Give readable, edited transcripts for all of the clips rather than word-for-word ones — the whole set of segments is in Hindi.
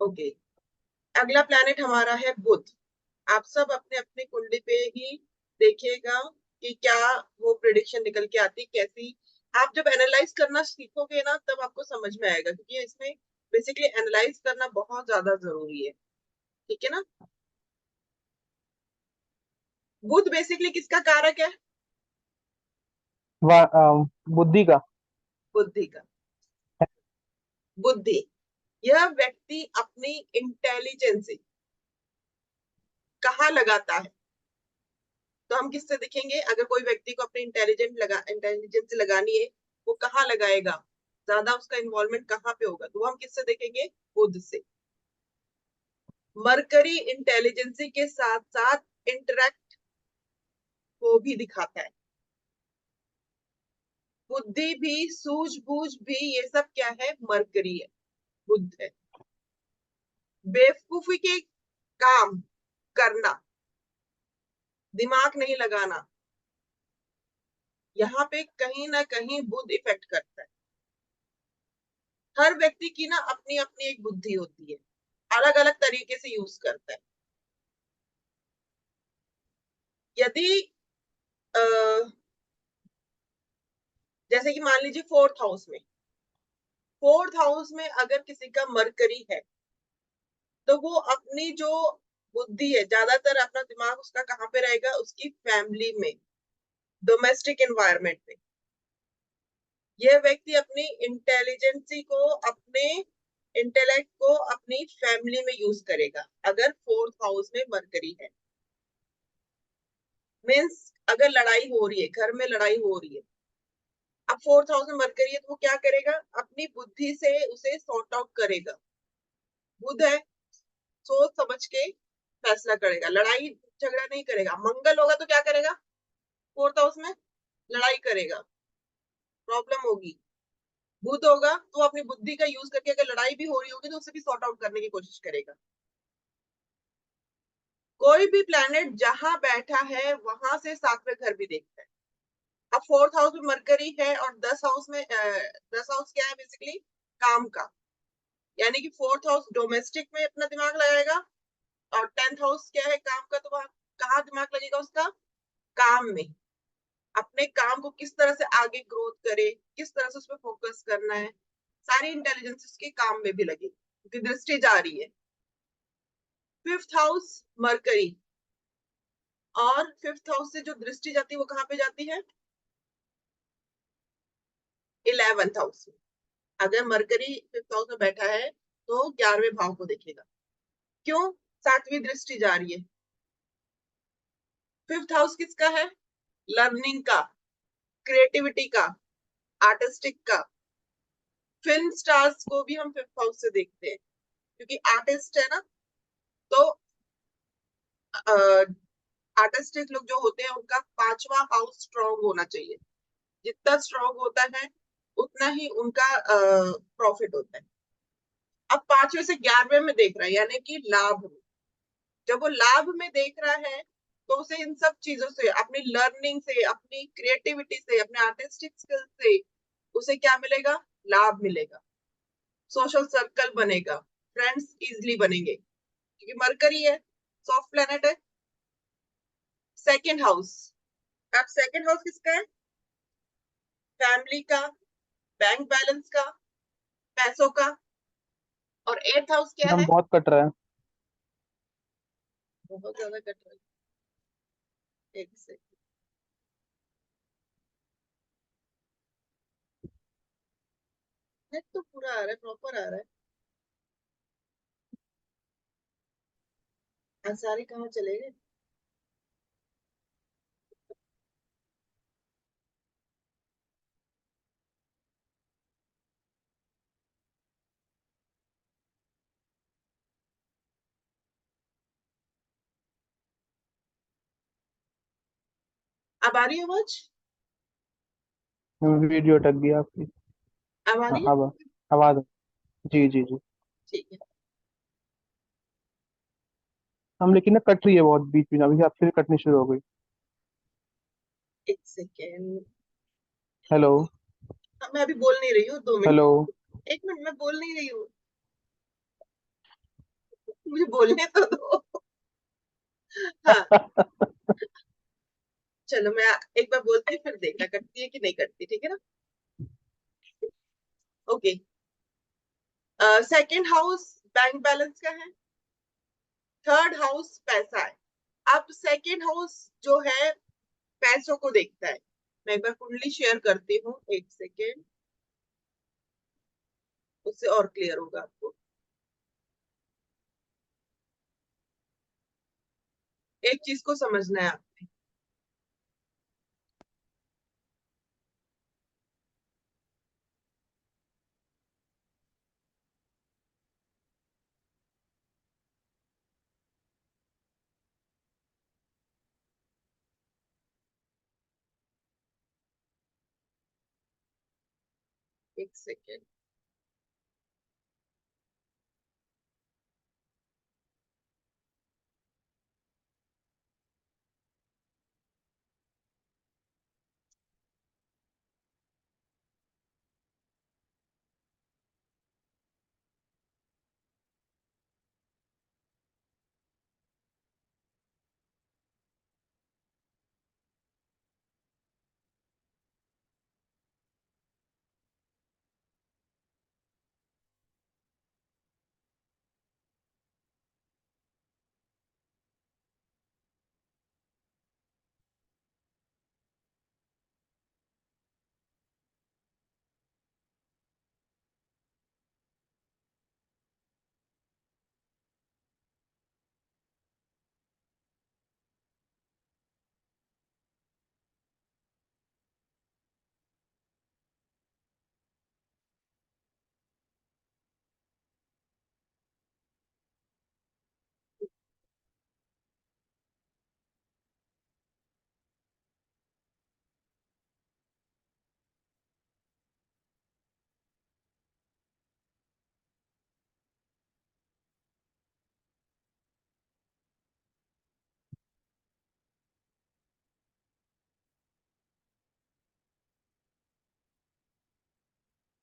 ओके, अगला प्लैनेट हमारा है बुध। आप सब अपने अपने कुंडली पे ही देखिएगा कि क्या वो प्रिडिक्शन निकल के आती कैसी। आप जब एनालाइज करना सीखोगे ना तब आपको समझ में आएगा, क्योंकि इसमें बेसिकली एनालाइज करना बहुत ज्यादा जरूरी है। ठीक है ना। बुध बेसिकली किसका कारक है? बुद्धि का। बुद्धि का। बुद्धि, यह व्यक्ति अपनी इंटेलिजेंस कहाँ लगाता है? तो हम किससे देखेंगे? अगर कोई व्यक्ति को अपनी इंटेलिजेंस लगानी है, वो कहाँ लगाएगा? ज्यादा उसका इन्वॉल्वमेंट कहाँ पे होगा? तो हम किससे देखेंगे? बुध से। मरकरी इंटेलिजेंसी के साथ साथ इंटरेक्ट को भी दिखाता है। बुद्धि भी, सूझबूझ भी, ये सब क्या है? मरकरी है, बुध है। बेवकूफी के काम करना, दिमाग नहीं लगाना, यहाँ पे कहीं ना कहीं बुध इफेक्ट करता है। हर व्यक्ति की ना अपनी अपनी एक बुद्धि होती है, अलग अलग तरीके से यूज करता है। यदि अ, जैसे कि मान लीजिए फोर्थ हाउस में अगर किसी का मरकरी है, तो वो अपनी जो बुद्धि है, ज्यादातर अपना दिमाग उसका कहाँ पे रहेगा? उसकी फैमिली में, डोमेस्टिक एनवायरनमेंट में। यह व्यक्ति अपनी इंटेलिजेंसी को, अपने इंटेलेक्ट को अपनी फैमिली में यूज करेगा अगर फोर्थ हाउस में मरकरी है। मीन्स अगर लड़ाई हो रही है, घर में लड़ाई हो रही है, अब फोर्थ हाउस में मरकरी है, तो वो क्या करेगा? अपनी बुद्धि से उसे सॉर्ट आउट करेगा। बुध है, सोच समझ के फैसला करेगा, लड़ाई झगड़ा नहीं करेगा। मंगल होगा तो क्या करेगा? फोर्थ हाउस में लड़ाई करेगा, प्रॉब्लम होगी। बुध होगा तो अपनी बुद्धि का यूज करके अगर लड़ाई भी हो रही होगी तो उसे भी सॉर्ट आउट करने की कोशिश करेगा। कोई भी प्लैनेट जहां बैठा है वहां से सातवें घर भी देखता है। अब फोर्थ हाउस में मरकरी है और 10 हाउस में 10 हाउस क्या है बेसिकली? काम का। यानी कि फोर्थ हाउस डोमेस्टिक में अपना दिमाग लगाएगा, और 10th हाउस क्या है? काम का। तो वहां कहाँ दिमाग लगेगा उसका? काम में। अपने काम को किस तरह से आगे ग्रोथ करे, किस तरह से उस पर फोकस करना है, सारी इंटेलिजेंस उसके काम में भी लगी, क्योंकि दृष्टि जा रही है। फिफ्थ हाउस मरकरी, और फिफ्थ हाउस से जो दृष्टि जाती है वो कहाँ पे जाती है? 11th हाउस में। अगर मरकरी फिफ्थ हाउस में बैठा है तो 11वें भाव को देखेगा। क्यों? सातवीं दृष्टि जा रही है। फिफ्थ हाउस किसका है? लर्निंग का, क्रिएटिविटी का, आर्टिस्टिक का। फिल्म स्टार्स को भी हम फिफ्थ हाउस से देखते हैं, क्योंकि आर्टिस्ट है ना। तो आर्टिस्टिक लोग जो होते हैं उनका पांचवा हाउस स्ट्रांग होना चाहिए। जितना स्ट्रांग होता है उतना ही उनका प्रॉफिट होता है। अब 5वें से 11वें में देख रहा है, यानी कि लाभ में। जब वो लाभ में देख रहा है तो उसे इन सब चीजों से, अपनी लर्निंग से, अपनी क्रिएटिविटी से, अपने आर्टिस्टिक स्किल से उसे क्या मिलेगा? लाभ मिलेगा। सोशल सर्कल बनेगा, फ्रेंड्स इजिली बनेंगे, क्योंकि मरकरी है, सॉफ्ट प्लेनेट है। सेकेंड हाउस, अब सेकेंड हाउस किसका है? फैमिली का, बैंक बैलेंस का, पैसों का। और 8th हाउस क्या हम है? बहुत कट रहा है। बहुत ज्यादा कट रहा है, एक सेकंड। नेट तो पूरा आ रहा है, प्रॉपर आ रहा है। आज सारे कहाँ चले गए? अब आ रही है आवाज? वीडियो अटक गई आपकी। अब आ हाँ, रही है? अब आवाज। जी जी जी। ठीक है। हम लेकिन ना कट रही है बहुत बीच में, अभी आपसे भी कटनी शुरू हो गई। एक सेकेंड। हेलो। मैं अभी बोल नहीं रही हूँ, 2 मिनट। हेलो। 1 मिनट, मैं बोल नहीं रही हूँ। मुझे बोलने तो दो। हाँ, चलो मैं एक बार बोलती हूँ, फिर देखना करती है कि नहीं करती, ठीक है ना। Okay. Second house bank balance का है, थर्ड हाउस पैसा है। अब सेकंड हाउस जो है पैसों को देखता है। मैं एक बार कुंडली शेयर करती हूँ, एक सेकेंड, उससे और क्लियर होगा आपको। एक चीज को समझना है आपने। एक सेकेंड।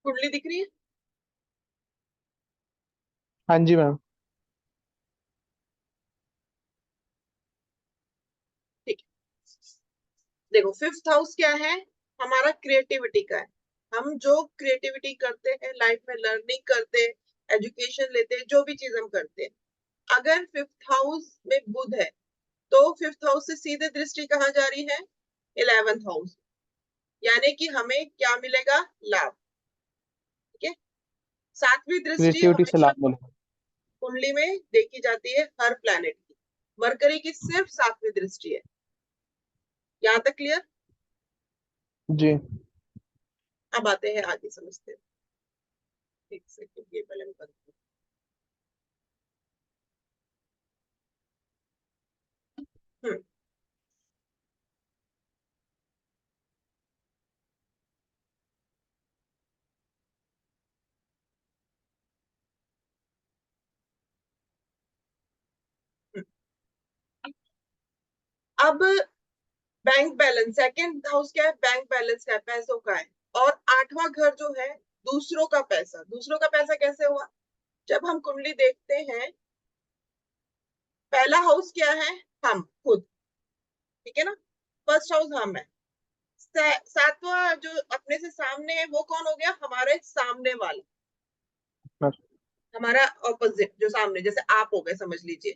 कुंडली दिख रही है? हाँ जी मैम। ठीक है। देखो फिफ्थ हाउस क्या है, हमारा क्रिएटिविटी का है। हम जो क्रिएटिविटी करते हैं लाइफ में, लर्निंग करते हैं, एजुकेशन लेते हैं, जो भी चीज हम करते हैं, अगर फिफ्थ हाउस में बुध है तो फिफ्थ हाउस से सीधे दृष्टि कहाँ जा रही है? 11th house. यानी कि हमें क्या मिलेगा? लाभ। ठीक है। सातवीं दृष्टि क्रिएटिविटी से हमेशा लाभ मिले। कुंडली में देखी जाती है हर प्लैनेट की। मरकरी की सिर्फ सातवीं दृष्टि है। यहाँ तक क्लियर? जी। अब आते हैं आगे, समझते हैं। एक सेकंड, ये पहले मैं करती हूँ। हम्म। अब बैंक बैलेंस, सेकंड हाउस क्या है? बैंक बैलेंस का है, पैसों का है। और आठवां घर जो है दूसरों का पैसा। दूसरों का पैसा कैसे हुआ? जब हम कुंडली देखते हैं, पहला हाउस क्या है? हम खुद। ठीक है ना। फर्स्ट हाउस हम है। सातवां जो अपने से सामने है वो कौन हो गया? हमारे सामने वाला, बस। हमारा ऑपोजिट जो सामने, जैसे आप हो गए समझ लीजिए।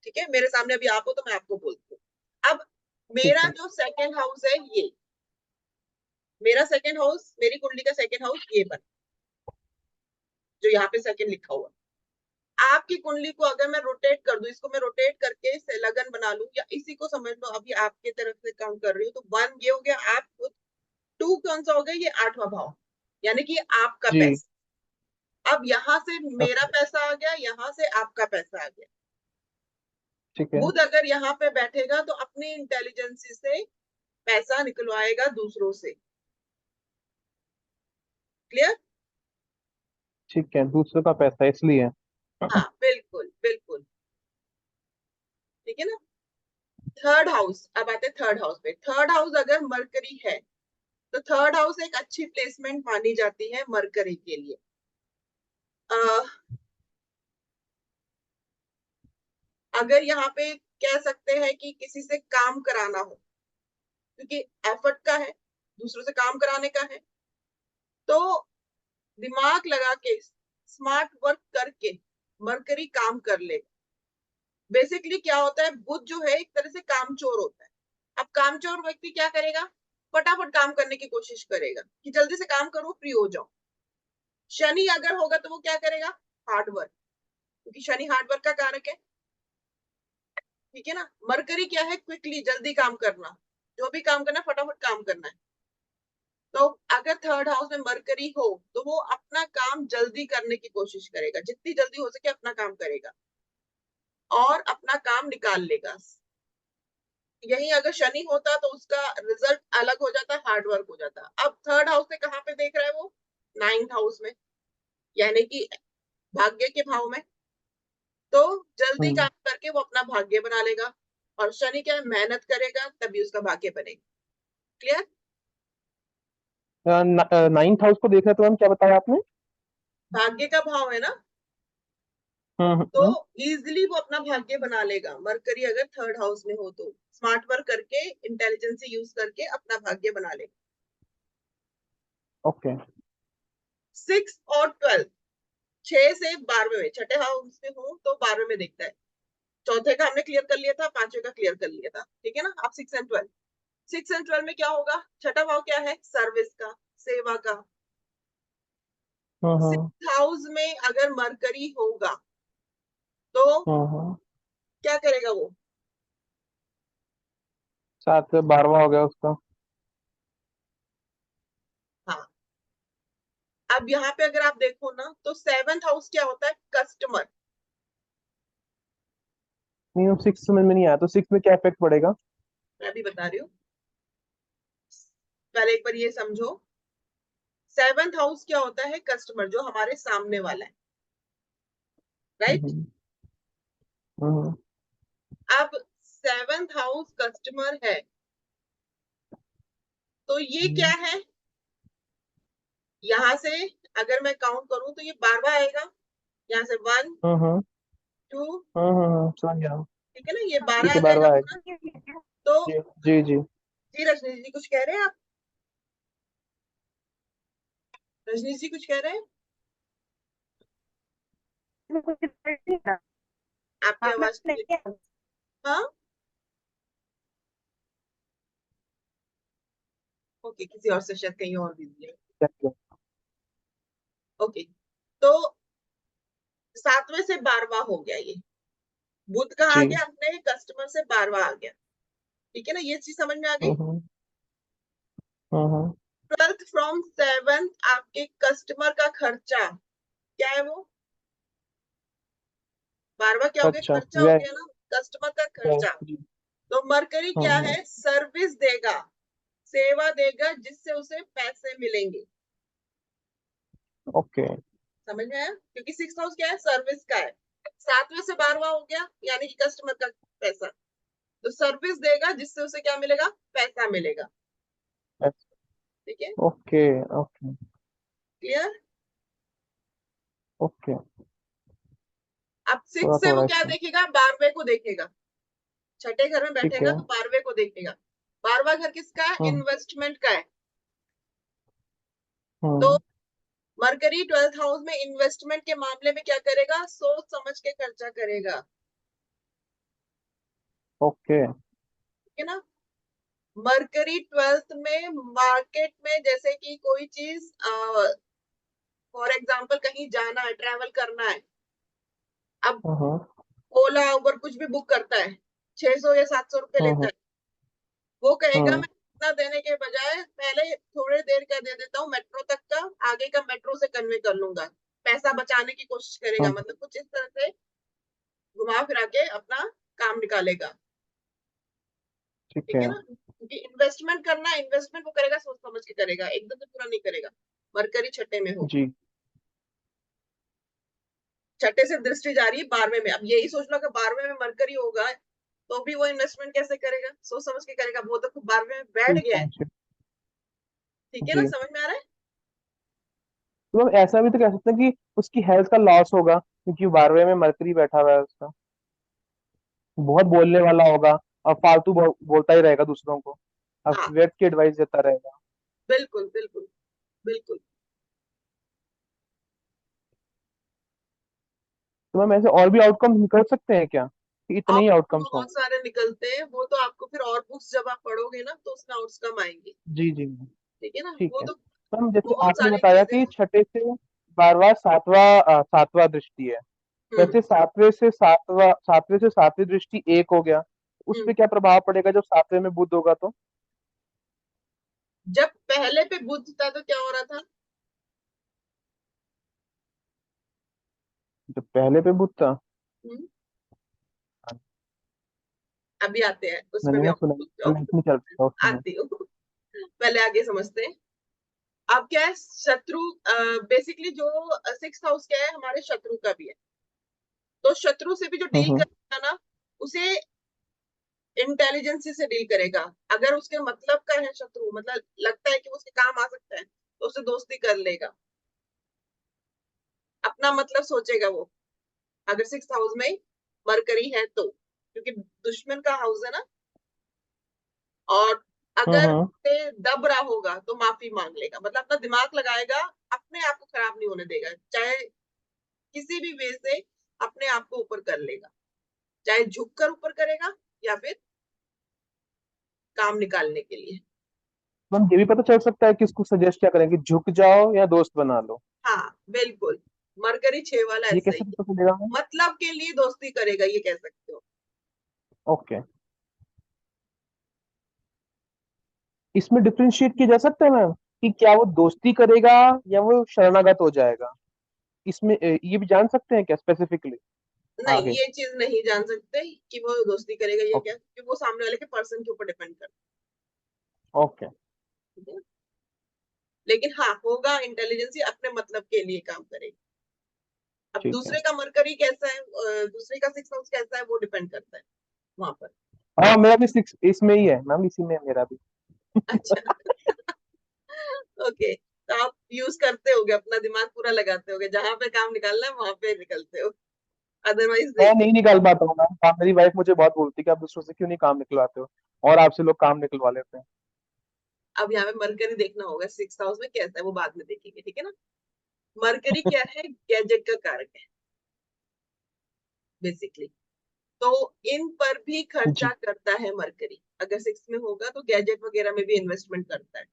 ठीक है, मेरे सामने अभी आप हो तो मैं आपको बोलती हूँ। अब ठीक मेरा है। जो सेकंड हाउस है ये, मेरा सेकंड हाउस, मेरी कुंडली का सेकंड हाउस ये बना, जो यहाँ पे सेकंड लिखा हुआ। आपकी कुंडली को अगर मैं रोटेट कर दूं, इसको मैं रोटेट करके से लगन बना लूं, या इसी को समझ लो अभी आपके तरफ से काउंट कर रही हूँ, तो वन ये हो गया आप खुद, टू कौन सा हो गया? ये आठवां भाव, यानी कि आपका जी। पैसा। अब यहां से मेरा ओके। पैसा आ गया, यहां से आपका पैसा आ गया। ठीक है। बुध अगर यहाँ पे बैठेगा तो अपनी इंटेलिजेंस से पैसा निकलवाएगा दूसरों से। क्लियर? ठीक है, दूसरों का पैसा इसलिए। हाँ बिल्कुल बिल्कुल। ठीक है ना। थर्ड हाउस, अब आते हैं थर्ड हाउस पे। थर्ड हाउस अगर मरकरी है तो थर्ड हाउस एक अच्छी प्लेसमेंट मानी जाती है मरकरी के लिए। अगर यहाँ पे कह सकते हैं कि किसी से काम कराना हो, क्योंकि एफर्ट का है, दूसरों से काम कराने का है, तो दिमाग लगा के स्मार्ट वर्क करके मरकरी काम कर लेगा। बेसिकली क्या होता है, बुध जो है एक तरह से कामचोर होता है। अब कामचोर व्यक्ति क्या करेगा, फटाफट काम करने की कोशिश करेगा कि जल्दी से काम करो, फ्री हो जाओ। शनि अगर होगा तो वो क्या करेगा, हार्ड वर्क, क्योंकि शनि हार्ड वर्क का कारक है। ठीक है ना। मरकरी क्या है, क्विकली, जल्दी काम करना, जो भी काम करना है फटाफट काम करना है। तो अगर थर्ड हाउस में मरकरी हो तो वो अपना काम जल्दी करने की कोशिश करेगा, जितनी जल्दी हो सके अपना काम करेगा और अपना काम निकाल लेगा। यही अगर शनि होता तो उसका रिजल्ट अलग हो जाता, हार्ड वर्क हो जाता। अब थर्ड हाउस में कहाँ पे देख रहा है वो, नाइन्थ हाउस में, यानी कि भाग्य के भाव में। तो जल्दी काम करके वो अपना भाग्य बना लेगा, और शनि क्या है, मेहनत करेगा तभी उसका भाग्य बनेगा। क्लियर। नाइन्थ हाउस को देख रहे तो मैम क्या बताया आपने? भाग्य का भाव है ना, हम्म तो हम्म इजिली वो अपना भाग्य बना लेगा। मरकरी अगर थर्ड हाउस में हो तो स्मार्ट वर्क करके, इंटेलिजेंस यूज करके अपना भाग्य बना लेगा। ओके। सिक्स और 12, 6 से 12वें में, छठे हाउस में हो तो 12वें में देखता है। चौथे का हमने क्लियर कर लिया था, पांचवे का क्लियर कर लिया था, ठीक है ना। अब 6 एंड 12, 6 एंड 12 में क्या होगा, छठा भाव क्या है, सर्विस का, सेवा का। हम्म। सिक्स हाउस में अगर मरकरी होगा तो हम्म। क्या करेगा वो, 7 से 12वां हो गया उसका। हाँ। अब यहाँ पे अगर आप देखो ना तो सेवंथ हाउस क्या होता है, कस्टमर। नहीं, हम 6 समझ में नहीं आया, तो 6 में क्या इफेक्ट पड़ेगा? मैं भी बता रही हूँ, पहले एक बार ये समझो। सेवंथ हाउस क्या होता है, कस्टमर, जो हमारे सामने वाला है, राइट। हम्म हम्म अब सेवंथ हाउस कस्टमर है, तो ये क्या हम्म है, यहां से अगर मैं काउंट करूं तो ये 12वां आएगा, यहाँ से 1 हम्म 2, समझ गया। ठीक है ना, ये ठीक 12 आ है, जाएगा 12वां पूरा। आएगा। तो जी जी जी। जी रजनीश जी कुछ कह रहे हैं आप, रजनीश जी कुछ कह रहे हैं, आपकी आवाज क्लियर। हाँ, ओके, किसी और से शायद कहीं और बिजी है। ओके, तो 7वें से 12वां हो गया ये, बुध कहाँ आ जी। गया, अपने कस्टमर से 12वां आ गया। ठीक है ना, ये चीज समझ में आ गई। हम्म हम्म 12th फ्रॉम 7th आपके कस्टमर का खर्चा क्या है वो, 12वां क्या हो गया, अच्छा, खर्चा हो व्यय। गया ना, कस्टमर का व्यय, खर्चा। जी। तो मरकरी क्या हम्म। है, सर्विस देगा, सेवा देगा, जिससे उसे पैसे मिलेंगे। ओके। समझ में आया, क्योंकि 6th हाउस क्या है, सर्विस का है। 7वें से 12वां हो गया, यानी कि कस्टमर का पैसा, तो सर्विस देगा जिससे उसे क्या मिलेगा, पैसा मिलेगा। ठीक है, ओके ओके क्लियर। ओके। अब थोड़ा 6 से वो थोड़ा क्या इसमें। देखेगा, 12वें को देखेगा, छठे घर में ठीक बैठेगा है। तो 12वें को देखेगा। 12वां घर किसका है, हम्म इन्वेस्टमेंट का है। तो हम्म मरकरी 12th हाउस में इन्वेस्टमेंट के मामले में क्या करेगा, सोच समझ के खर्चा करेगा। ओके। ठीक है ना। मरकरी 12th में मार्केट में, जैसे कि कोई चीज, फॉर एग्जाम्पल कहीं जाना है, ट्रेवल करना है, अब हम्म ओला उबर कुछ भी बुक करता है, 600 या 700 रुपए लेता हम्म है। वो कहेगा हम्म मैं इतना देने के बजाय पहले थोड़ी देर का दे देता हूँ, मेट्रो तक का, आगे का मेट्रो से कन्वे कर लूंगा, पैसा बचाने की कोशिश करेगा, हम्म, मतलब कुछ इस तरह से घुमा फिरा के अपना काम निकालेगा। ठीक ठीक है। है ना, क्योंकि इन्वेस्टमेंट करना, इन्वेस्टमेंट वो करेगा, सोच समझ के करेगा, एकदम से पूरा नहीं करेगा। मरकरी छठे में हो, जी। छठे से दृष्टि जा रही है 12वें में। अब यही सोच लो कि 12वें में मरकरी होगा तो भी वो इन्वेस्टमेंट कैसे करेगा, सोच समझ के करेगा, वो तो 12वें में बैठ ठीक गया है। है। ठीक है ना, जी। समझ में आ रहा है। तो हम ऐसा भी तो कह सकते हैं कि उसकी हेल्थ का लॉस होगा, क्योंकि 12वें में मरकरी बैठा हुआ है उसका। बहुत बोलने वाला होगा और फालतू बोलता ही रहेगा दूसरों को, अब हाँ, व्यर्थ की एडवाइस देता रहेगा। बिल्कुल बिल्कुल बिल्कुल। तो मैम ऐसे और भी आउटकम निकल सकते हैं क्या, कि इतने ही आउट आउटकम्स बहुत होंगे? सारे निकलते हैं, वो तो आपको फिर और बुक्स जब आप पढ़ोगे ना तो उसमें आउटकम आएंगे। जी जी। ठीक है ना, ठीक वो है तो मैम, जैसे बहुत आपने सारी बताया चीजें कि हैं। छठे से 12वां 7वां दृष्टि है, हम्म वैसे सातवें से सातवीं दृष्टि एक हो गया, उस हम्म। पे क्या प्रभाव पड़ेगा जब सातवें में बुध होगा तो? जब पहले पे बुध था तो क्या हो रहा था? जब पहले पे बुध था, हम्म, अभी आते हैं उसमें मैंने भी ना सुना, आपको नहीं चल रहा उसमें। आती हूँ। पहले आगे समझते हैं। अब क्या है, शत्रु बेसिकली जो 6th हाउस क्या है, हमारे शत्रु का भी है। तो शत्रु से भी जो डील हम्म। करेगा ना, उसे इंटेलिजेंस से डील करेगा। अगर उसके मतलब का है शत्रु, मतलब लगता है कि वो उसके काम आ सकता है, तो उससे दोस्ती कर लेगा। अपना मतलब सोचेगा वो, अगर 6th हाउस में मरकरी है तो, क्योंकि दुश्मन का हाउस है ना। और अगर हम्म। पे दब रहा होगा तो माफी मांग लेगा, मतलब अपना दिमाग लगाएगा, अपने आप को खराब नहीं होने देगा, चाहे किसी भी वे से अपने आप को ऊपर कर लेगा, चाहे झुक कर ऊपर करेगा या फिर काम निकालने के लिए। मैम ये भी पता चल सकता है कि इसको सजेस्ट क्या करें, कि झुक जाओ या दोस्त बना लो? हाँ बिल्कुल, मरकरी 6 वाला ये ऐसा कैसे ही है। पता चलेगा मैम? मतलब के लिए दोस्ती करेगा, ये कह सकते हो। ओके। इसमें डिफरेंशिएट किया जा सकता है मैम, कि क्या वो दोस्ती करेगा या वो शरणागत हो जाएगा? इसमें ये भी जान सकते हैं क्या स्पेसिफिकली नहीं, आगे? ये चीज नहीं जान सकते कि वो दोस्ती करेगा या ओके। क्या, क्योंकि वो सामने वाले के पर्सन के ऊपर डिपेंड करता ओके। है। लेकिन हाँ, होगा इंटेलिजेंस, अपने मतलब के लिए काम करेगा। अब ठीक है। दूसरे का मरकरी कैसा है, दूसरे का 6th हाउस कैसा है, वो डिपेंड करता है वहां पर। हाँ मेरा भी 6 इसमें ही है मैम, इसी में है मेरा भी। अच्छा। ओके, तो आप यूज करते होगे, अपना दिमाग पूरा लगाते होगे, जहां पे काम निकालना है वहां पे निकलते हो, अदरवाइज मैं नहीं। नहीं निकाल पाता हूँ मैम काम, मेरी वाइफ मुझे बहुत बोलती है कि आप दूसरों से क्यों नहीं काम निकलवाते हो, और आपसे लोग काम निकलवा लेते हैं। अब यहाँ पे मरकरी देखना होगा 6th हाउस में कैसा है, वो बाद में देखेंगे, ठीक है ना। मरकरी क्या है, गैजेट का कारक है बेसिकली। तो इन पर भी खर्चा जी। करता है मरकरी, अगर 6 में होगा तो गैजेट वगैरह में भी इन्वेस्टमेंट करता है।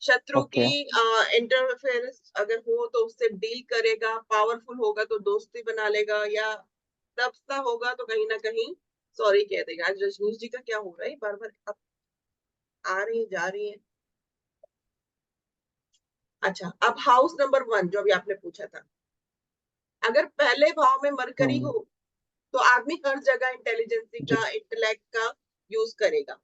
शत्रु की ओके। इंटरफेरेंस अगर हो तो उससे डील करेगा, पावरफुल होगा तो दोस्ती बना लेगा, या दबता होगा तो कहीं ना कहीं सॉरी कह देगा। आज रजनीश जी का क्या हो रहा है, बार बार अब आ रही है जा रही है। अच्छा, अब हाउस नंबर 1 जो अभी आपने पूछा था, अगर पहले भाव में मरकरी हो हम्म। तो आदमी हर जगह इंटेलिजेंसी जी। का, इंटेलेक्ट का यूज करेगा।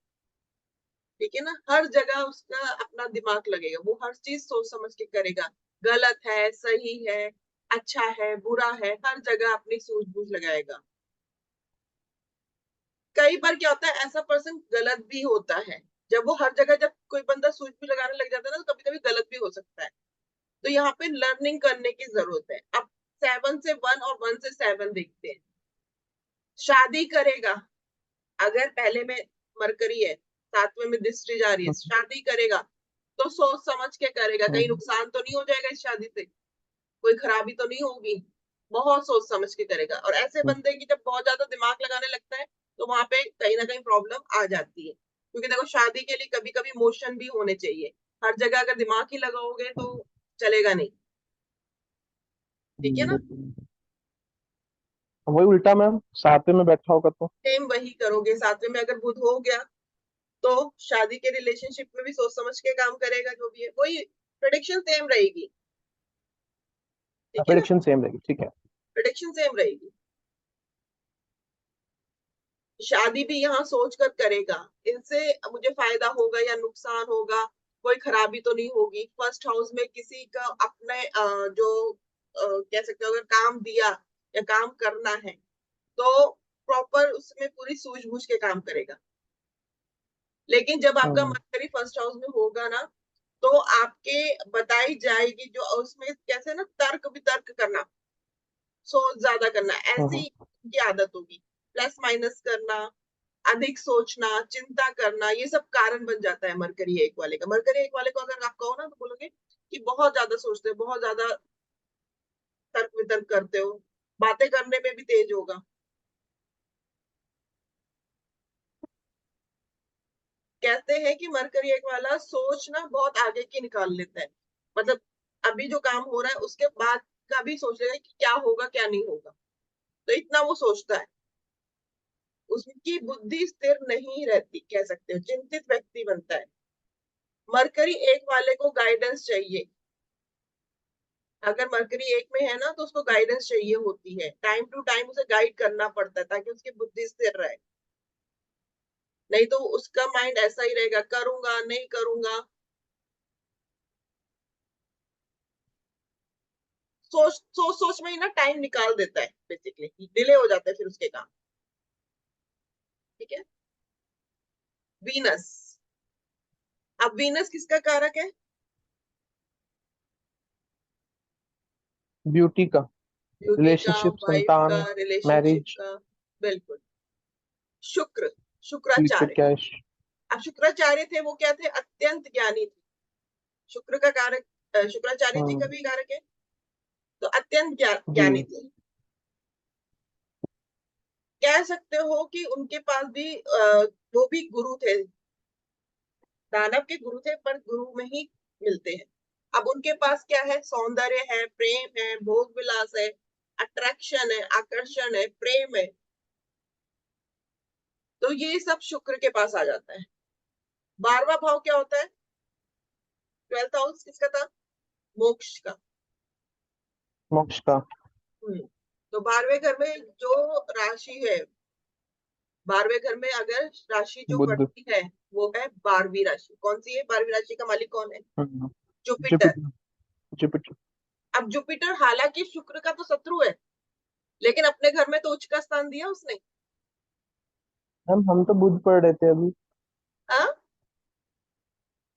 ठीक है ना, हर जगह उसका अपना दिमाग लगेगा, वो हर चीज सोच समझ के करेगा। गलत है, सही है, अच्छा है, बुरा है, हर जगह अपनी सूझबूझ लगाएगा। कई बार क्या होता है, ऐसा पर्सन गलत भी होता है। जब वो हर जगह, जब कोई बंदा सूझबूझ लगाने लग जाता है ना, तो कभी कभी गलत भी हो सकता है। तो यहाँ पे लर्निंग करने की जरूरत है। अब 7 से 1 और 1 से 7 देखते हैं। शादी करेगा, अगर पहले में मरकरी है, 7वें में दृष्टि जा रही है, हम्म। शादी करेगा तो सोच समझ के करेगा, कहीं हम्म। नुकसान तो नहीं हो जाएगा इस शादी से, कोई खराबी तो नहीं होगी। बहुत सोच समझ के करेगा। और ऐसे हम्म। बंदे की जब बहुत ज्यादा दिमाग लगाने लगता है, तो वहां पे कहीं ना कहीं प्रॉब्लम आ जाती है, क्योंकि देखो शादी के लिए कभी कभी इमोशन भी होने चाहिए। हर जगह अगर दिमाग ही लगाओगे तो चलेगा नहीं। ठीक है ना। बिल्कुल। वही उल्टा मैम, सातवें में बैठा होगा तो? सेम वही करोगे, 7वें में अगर बुध हो गया तो शादी के रिलेशनशिप में भी सोच समझ के काम करेगा, जो भी है वही प्रेडिक्शन सेम रहेगी। ठीक है ना, प्रेडिक्शन सेम रहेगी, ठीक है। प्रेडिक्शन सेम रहेगी। शादी भी यहाँ सोच कर करेगा, इनसे मुझे फायदा होगा या नुकसान होगा, कोई खराबी तो नहीं होगी। 1st हाउस में किसी का अपने जो कह सकते हो, अगर काम दिया या काम करना है तो प्रॉपर उसमें पूरी सूझबूझ के काम करेगा। लेकिन जब आपका हम्म। मर्करी 1st हाउस में होगा ना, तो आपके बताई जाएगी जो उसमें कैसे ना, तर्क वितर्क करना, सोच ज्यादा करना, ऐसी हम्म। की आदत होगी। प्लस माइनस करना, अधिक सोचना, चिंता करना, ये सब कारण बन जाता है मरकरी एक वाले का। मरकरी एक वाले को अगर आप कहो ना तो बोलोगे कि बहुत ज्यादा सोचते हो, बहुत ज्यादा तर्क वितर्क करते हो, बातें करने में भी तेज होगा। कहते हैं कि मरकरी एक वाला सोच ना बहुत आगे की निकाल लेता है। मतलब अभी जो काम हो रहा है उसके बाद का भी सोच लेगा कि क्या होगा क्या नहीं होगा, तो इतना वो सोचता है। उसकी बुद्धि स्थिर नहीं रहती, कह सकते हो चिंतित व्यक्ति बनता है। मरकरी एक वाले को गाइडेंस चाहिए। अगर मरकरी एक में है ना तो उसको गाइडेंस चाहिए होती है, टाइम टू टाइम उसे गाइड करना पड़ता है ताकि उसकी बुद्धि स्थिर रहे। नहीं तो उसका माइंड ऐसा ही रहेगा, करूंगा नहीं करूंगा, सोच सोच सोच में ही ना टाइम निकाल देता है, बेसिकली डिले हो जाता है फिर उसके काम। ठीक है। वीनस। अब वीनस किसका कारक है? ब्यूटी का, ब्यूटी का, रिलेशनशिप, वाइफ का, संतान, रिलेशनशिप मैरिज, का। बिल्कुल। शुक्र, फ्यूचर शुक्राचार्य। कैश। अब शुक्राचार्य थे वो क्या थे? अत्यंत ज्ञानी थे। शुक्र का कारक शुक्राचार्य जी का भी कारक है, तो अत्यंत जी। ज्ञानी थे। कह सकते हो कि उनके पास भी वो भी गुरु थे, दानव के गुरु थे पर गुरु में ही मिलते हैं। अब उनके पास क्या है? सौंदर्य है, प्रेम है, भोग विलास है, अट्रैक्शन है, आकर्षण है, प्रेम है, तो ये सब शुक्र के पास आ जाता है। 12वां भाव क्या होता है? 12th हाउस किसका था? मोक्ष का। मोक्ष का। तो 12वें घर में जो राशि है, 12वें घर में अगर राशि जो बुध। पड़ती है वो है 12वीं राशि। कौन सी है 12वीं राशि का मालिक? कौन है? जुपिटर। जुपिटर। जुपिटर। अब जुपिटर हालांकि शुक्र का तो शत्रु है, लेकिन अपने घर में तो उच्च का स्थान दिया उसने। हम तो बुध पढ़ रहे थे अभी। हाँ,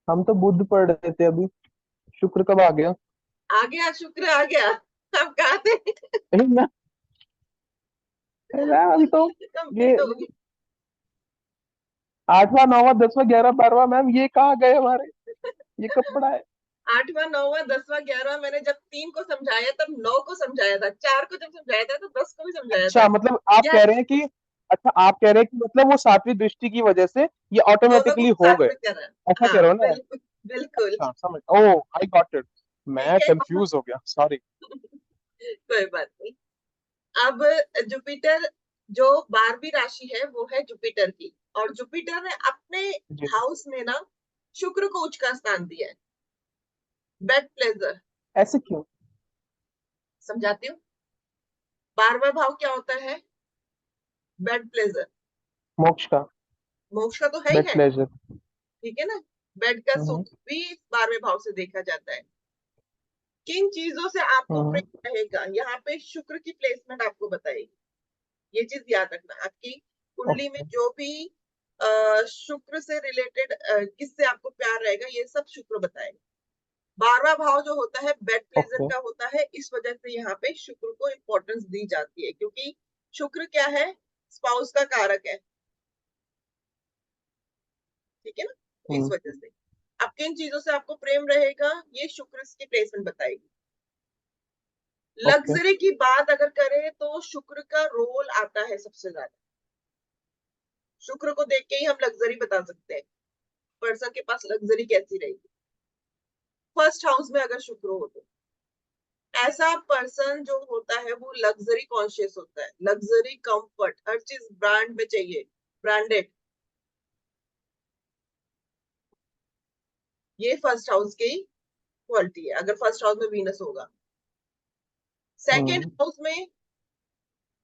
हम तो बुध पढ़ रहे थे अभी। शुक्र कब आ गया? आ गया शुक्र आ गया। अब कहा थे नहीं ना। अरे मैम, अभी तो ये कंप्लीट हो गई। 8वां 9वां 10वां 11वां 12वां, मैम ये कहाँ गए हमारे? ये कब पढ़ा है? 8वां 9वां 10वां 11वां मैंने जब 3 को समझाया तब 9 को समझाया था, 4 को जब समझाया था तो 10 को भी समझाया था। अच्छा, मतलब आप या कह रहे हैं कि, अच्छा आप कह रहे हैं कि मतलब वो 7वीं दृष्टि की वजह से ये दोनों को ऑटोमेटिकली हो साथ गए। में करा। ऐसा कह हाँ रहे हो ना? बिल्कुल बिल्कुल। अच्छा समझ, ओ आई गॉट इट। मैं ठीक है कंफ्यूज हो गया, सॉरी। कोई बात नहीं। अब जुपिटर जो 12वीं राशि है वो है जुपिटर की, और जुपिटर ने अपने जी। हाउस में ना शुक्र को उच्च का स्थान दिया है। Bed pleasure. ऐसे क्यों? समझाती हूँ। 12वां भाव क्या होता है? Bed pleasure. मोक्ष का। मोक्ष का तो है ही बेड है। प्लेजर। ठीक है ना। बेड का हम्म। सुख भी 12वें भाव से देखा जाता है। किन चीजों से आपको हम्म। प्रेम रहेगा, यहाँ पे शुक्र की प्लेसमेंट आपको बताएगी। ये चीज याद रखना, आपकी कुंडली में ओके। जो भी शुक्र से रिलेटेड किससे आपको प्यार रहेगा ये सब शुक्र बताएगा। 12वां भाव जो होता है बेड प्लेजर ओके। का होता है, इस वजह से यहाँ पे शुक्र को इंपॉर्टेंस दी जाती है, क्योंकि शुक्र क्या है? स्पाउस का कारक है। ठीक है ना, तो इस हम्म। वजह से अब किन चीजों से आपको प्रेम रहेगा ये शुक्र की प्लेसमेंट बताएगी। ओके। लग्जरी की बात अगर करें तो शुक्र का रोल आता है सबसे ज्यादा। शुक्र को देख के ही हम लग्जरी बता सकते हैं, पर्सन के पास लग्जरी कैसी रहेगी। फर्स्ट हाउस में अगर शुक्र हो तो ऐसा पर्सन जो होता है वो लग्जरी कॉन्शियस होता है, लग्जरी, कंफर्ट, हर चीज ब्रांड में चाहिए, ब्रांडेड। ये फर्स्ट हाउस की क्वालिटी है अगर फर्स्ट हाउस में वीनस होगा। सेकेंड हम्म। हाउस में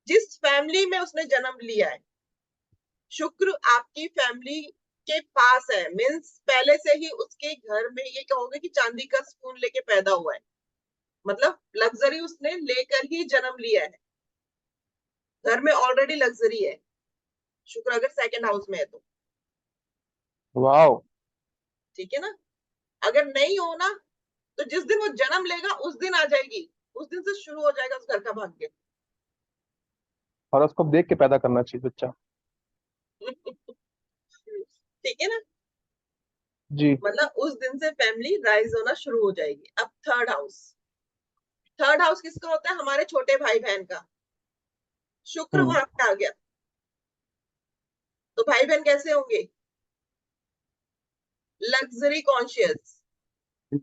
जिस फैमिली में उसने जन्म लिया है, शुक्र आपकी फैमिली के पास है, मीन्स पहले से ही उसके घर में ये कहोगे कि चांदी का स्पून लेके पैदा हुआ है, मतलब लग्जरी उसने लेकर ही जन्म लिया है, घर में ऑलरेडी लग्जरी है। शुक्र अगर सेकंड हाउस में है तो वाओ। ठीक है ना। अगर नहीं हो ना तो जिस दिन वो जन्म लेगा उस दिन आ जाएगी, उस दिन से शुरू हो जाएगा उस घर का भाग्य। हॉरोस्कोप देख के पैदा करना चाहिए बच्चा। ठीक है ना। जी। मतलब उस दिन से फैमिली राइज होना शुरू हो जाएगी। अब थर्ड हाउस किसका होता है? हमारे छोटे भाई बहन का। शुक्र हम्म। वहां पे आ गया, तो भाई बहन कैसे होंगे? Luxury conscious.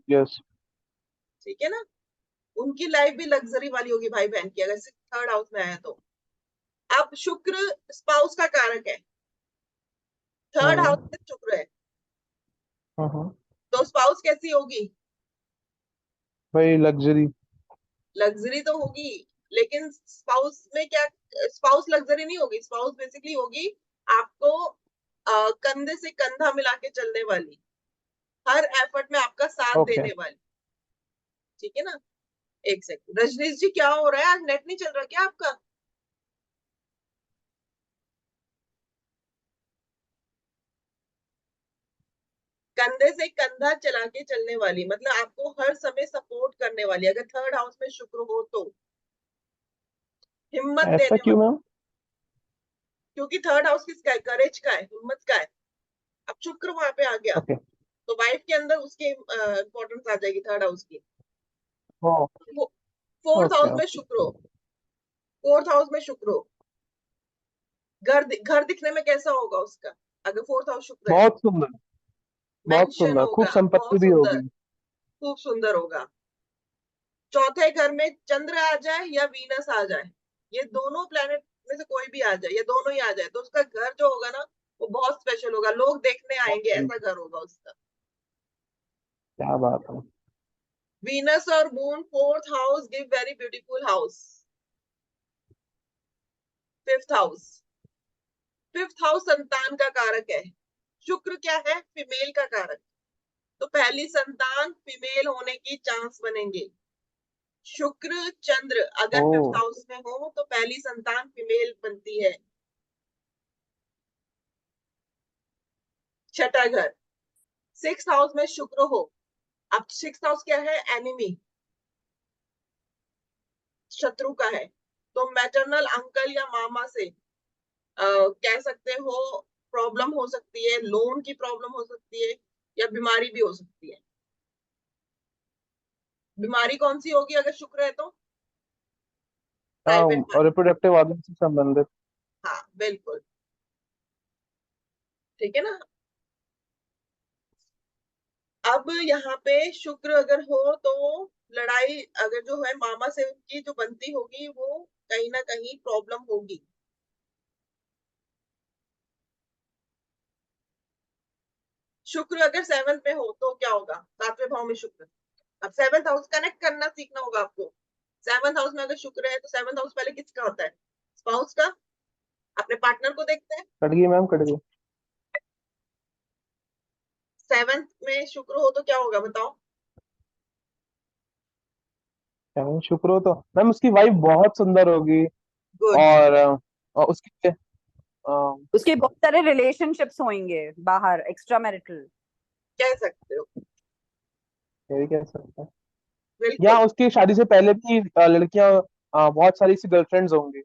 यस। ठीक है ना। उनकी लाइफ भी लग्जरी वाली होगी भाई बहन की, अगर थर्ड हाउस में आया तो। अब शुक्र स्पाउस का कारक है, थर्ड हाउस हम्म। में शुक्र है, हम्म। तो स्पाउस कैसी होगी? भाई लग्जरी। लग्जरी तो होगी, लेकिन स्पाउस में क्या? स्पाउस लग्जरी नहीं होगी, स्पाउस बेसिकली होगी आपको कंधे से कंधा मिला के चलने वाली, हर एफर्ट में आपका साथ ओके। देने वाली। ठीक है ना। एक सेकंड, रजनीश जी क्या हो रहा है? आज नेट नहीं चल रहा क्या आपका? कंधे से कंधा चला के चलने वाली, मतलब आपको हर समय सपोर्ट करने वाली, अगर थर्ड हाउस में शुक्र हो तो। हिम्मत ऐसा देने क्यों वाली, मैम? क्योंकि थर्ड हाउस किसका है? करेज का है, हिम्मत का है। अब शुक्र वहां पे आ गया, ओके। तो वाइफ के अंदर उसकी इंपॉर्टेंस आ जाएगी थर्ड हाउस की। ओ। फोर्थ ओके हाउस में ओके। शुक्र हो, फोर्थ हाउस में शुक्र हो, घर दिखने में कैसा होगा उसका? अगर फोर्थ हाउस शुक्र है, बहुत सुंदर। बहुत मेंशन सुंदर, खूब होगा, संपत्ति बहुत भी सुंदर, होगी। खूब सुंदर होगा। चौथे घर में चंद्र आ जाए या वीनस आ जाए, ये दोनों प्लेनेट में से कोई भी आ जाए, या दोनों ही आ जाए, तो उसका घर जो होगा ना, वो बहुत स्पेशल होगा, लोग देखने बहुत आएंगे, सुंदर। ऐसा घर होगा उसका। क्या बात है। वीनस और moon fourth house give very beautiful house. Fifth house, fifth house संतान का कारक है। शुक्र क्या है? फीमेल का कारक, तो पहली संतान फीमेल होने की चांस बनेंगे। शुक्र चंद्र अगर फिफ्थ ओ। हाउस में हो तो पहली संतान फीमेल बनती है। छठा घर, सिक्स हाउस में शुक्र हो। अब सिक्स हाउस क्या है? एनिमी, शत्रु का है, तो मैटरनल अंकल या मामा से कह सकते हो प्रॉब्लम हो सकती है, लोन की प्रॉब्लम हो सकती है, या बीमारी भी हो सकती है। बीमारी कौन सी होगी अगर शुक्र है तो? प्राइवेट हाँ, पार्ट। रिप्रोडक्टिव ऑर्गन से संबंधित। हाँ बिल्कुल। ठीक है ना। अब यहाँ पे शुक्र अगर हो तो लड़ाई अगर जो है मामा से उनकी जो बनती होगी, वो कहीं ना कहीं प्रॉब्लम होगी। शुक्र अगर सेवंथ में हो तो क्या होगा? सातवें भाव में शुक्र। अब सेवंथ हाउस कनेक्ट करना सीखना होगा आपको। सेवंथ हाउस में अगर शुक्र है तो सेवंथ हाउस पहले किसका होता है? स्पाउस का। अपने पार्टनर को देखते हैं। कट गई मैम, कट गई। सेवंथ में शुक्र हो तो क्या होगा बताओ? क्या मैम, शुक्र हो तो मैम उसकी वाइफ बहुत सुंदर होगी। गुड। और उसकी उसके बहुत सारे रिलेशनशिप्स होंगे बाहर, एक्स्ट्रा मैरिटल। कह सकते हो। यही कह सकते हैं। या बिल्कुल। उसकी शादी से पहले भी लड़कियां, बहुत सारी सी गर्लफ्रेंड्स होंगी।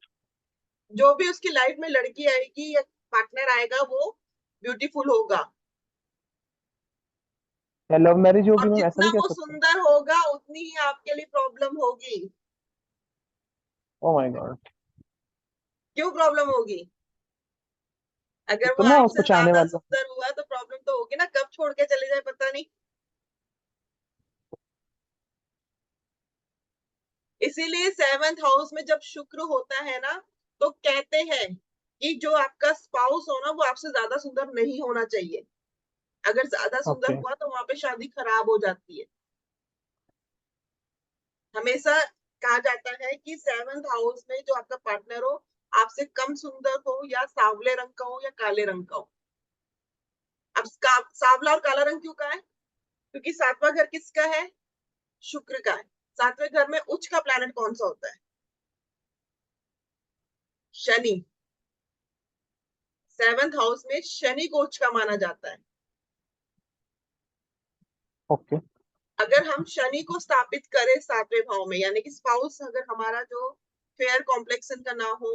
जो भी उसकी लाइफ में लड़की आएगी या पार्टनर आएगा, वो ब्यूटीफुल होगा। या लव मैरिज होगी और मैम, ऐसा जितना भी कह वो सकते हैं। सुंदर होगा उतनी ही आपके लिए प्रॉब्लम होगी। Oh my God. क्यों प्रॉब्लम होगी? अगर वो इतना उसको आपसे चाहने ज्यादा वाला। सुंदर हुआ तो प्रॉब्लम तो होगी ना, कब छोड़ के चले जाए पता नहीं। इसीलिए सेवंथ हाउस में जब शुक्र होता है ना, तो कहते हैं कि जो आपका स्पाउस हो ना, वो आपसे ज्यादा सुंदर नहीं होना चाहिए। अगर ज्यादा सुंदर ओके। हुआ तो वहां पे शादी खराब हो जाती है। हमेशा कहा जाता है कि सेवंथ हाउस में जो आपका पार्टनर हो, आपसे कम सुंदर हो, या सांवले रंग का हो या काले रंग का हो। अब सांवला और काला रंग क्यों का है? क्योंकि सातवां घर किसका है? शुक्र का है। सातवें घर में उच्च का प्लैनेट कौन सा होता है? शनि। सेवंथ हाउस में शनि को उच्च का माना जाता है। ओके। अगर हम शनि को स्थापित करें सातवें भाव में, यानी कि स्पाउस अगर हमारा जो फेयर कॉम्प्लेक्सन का ना हो,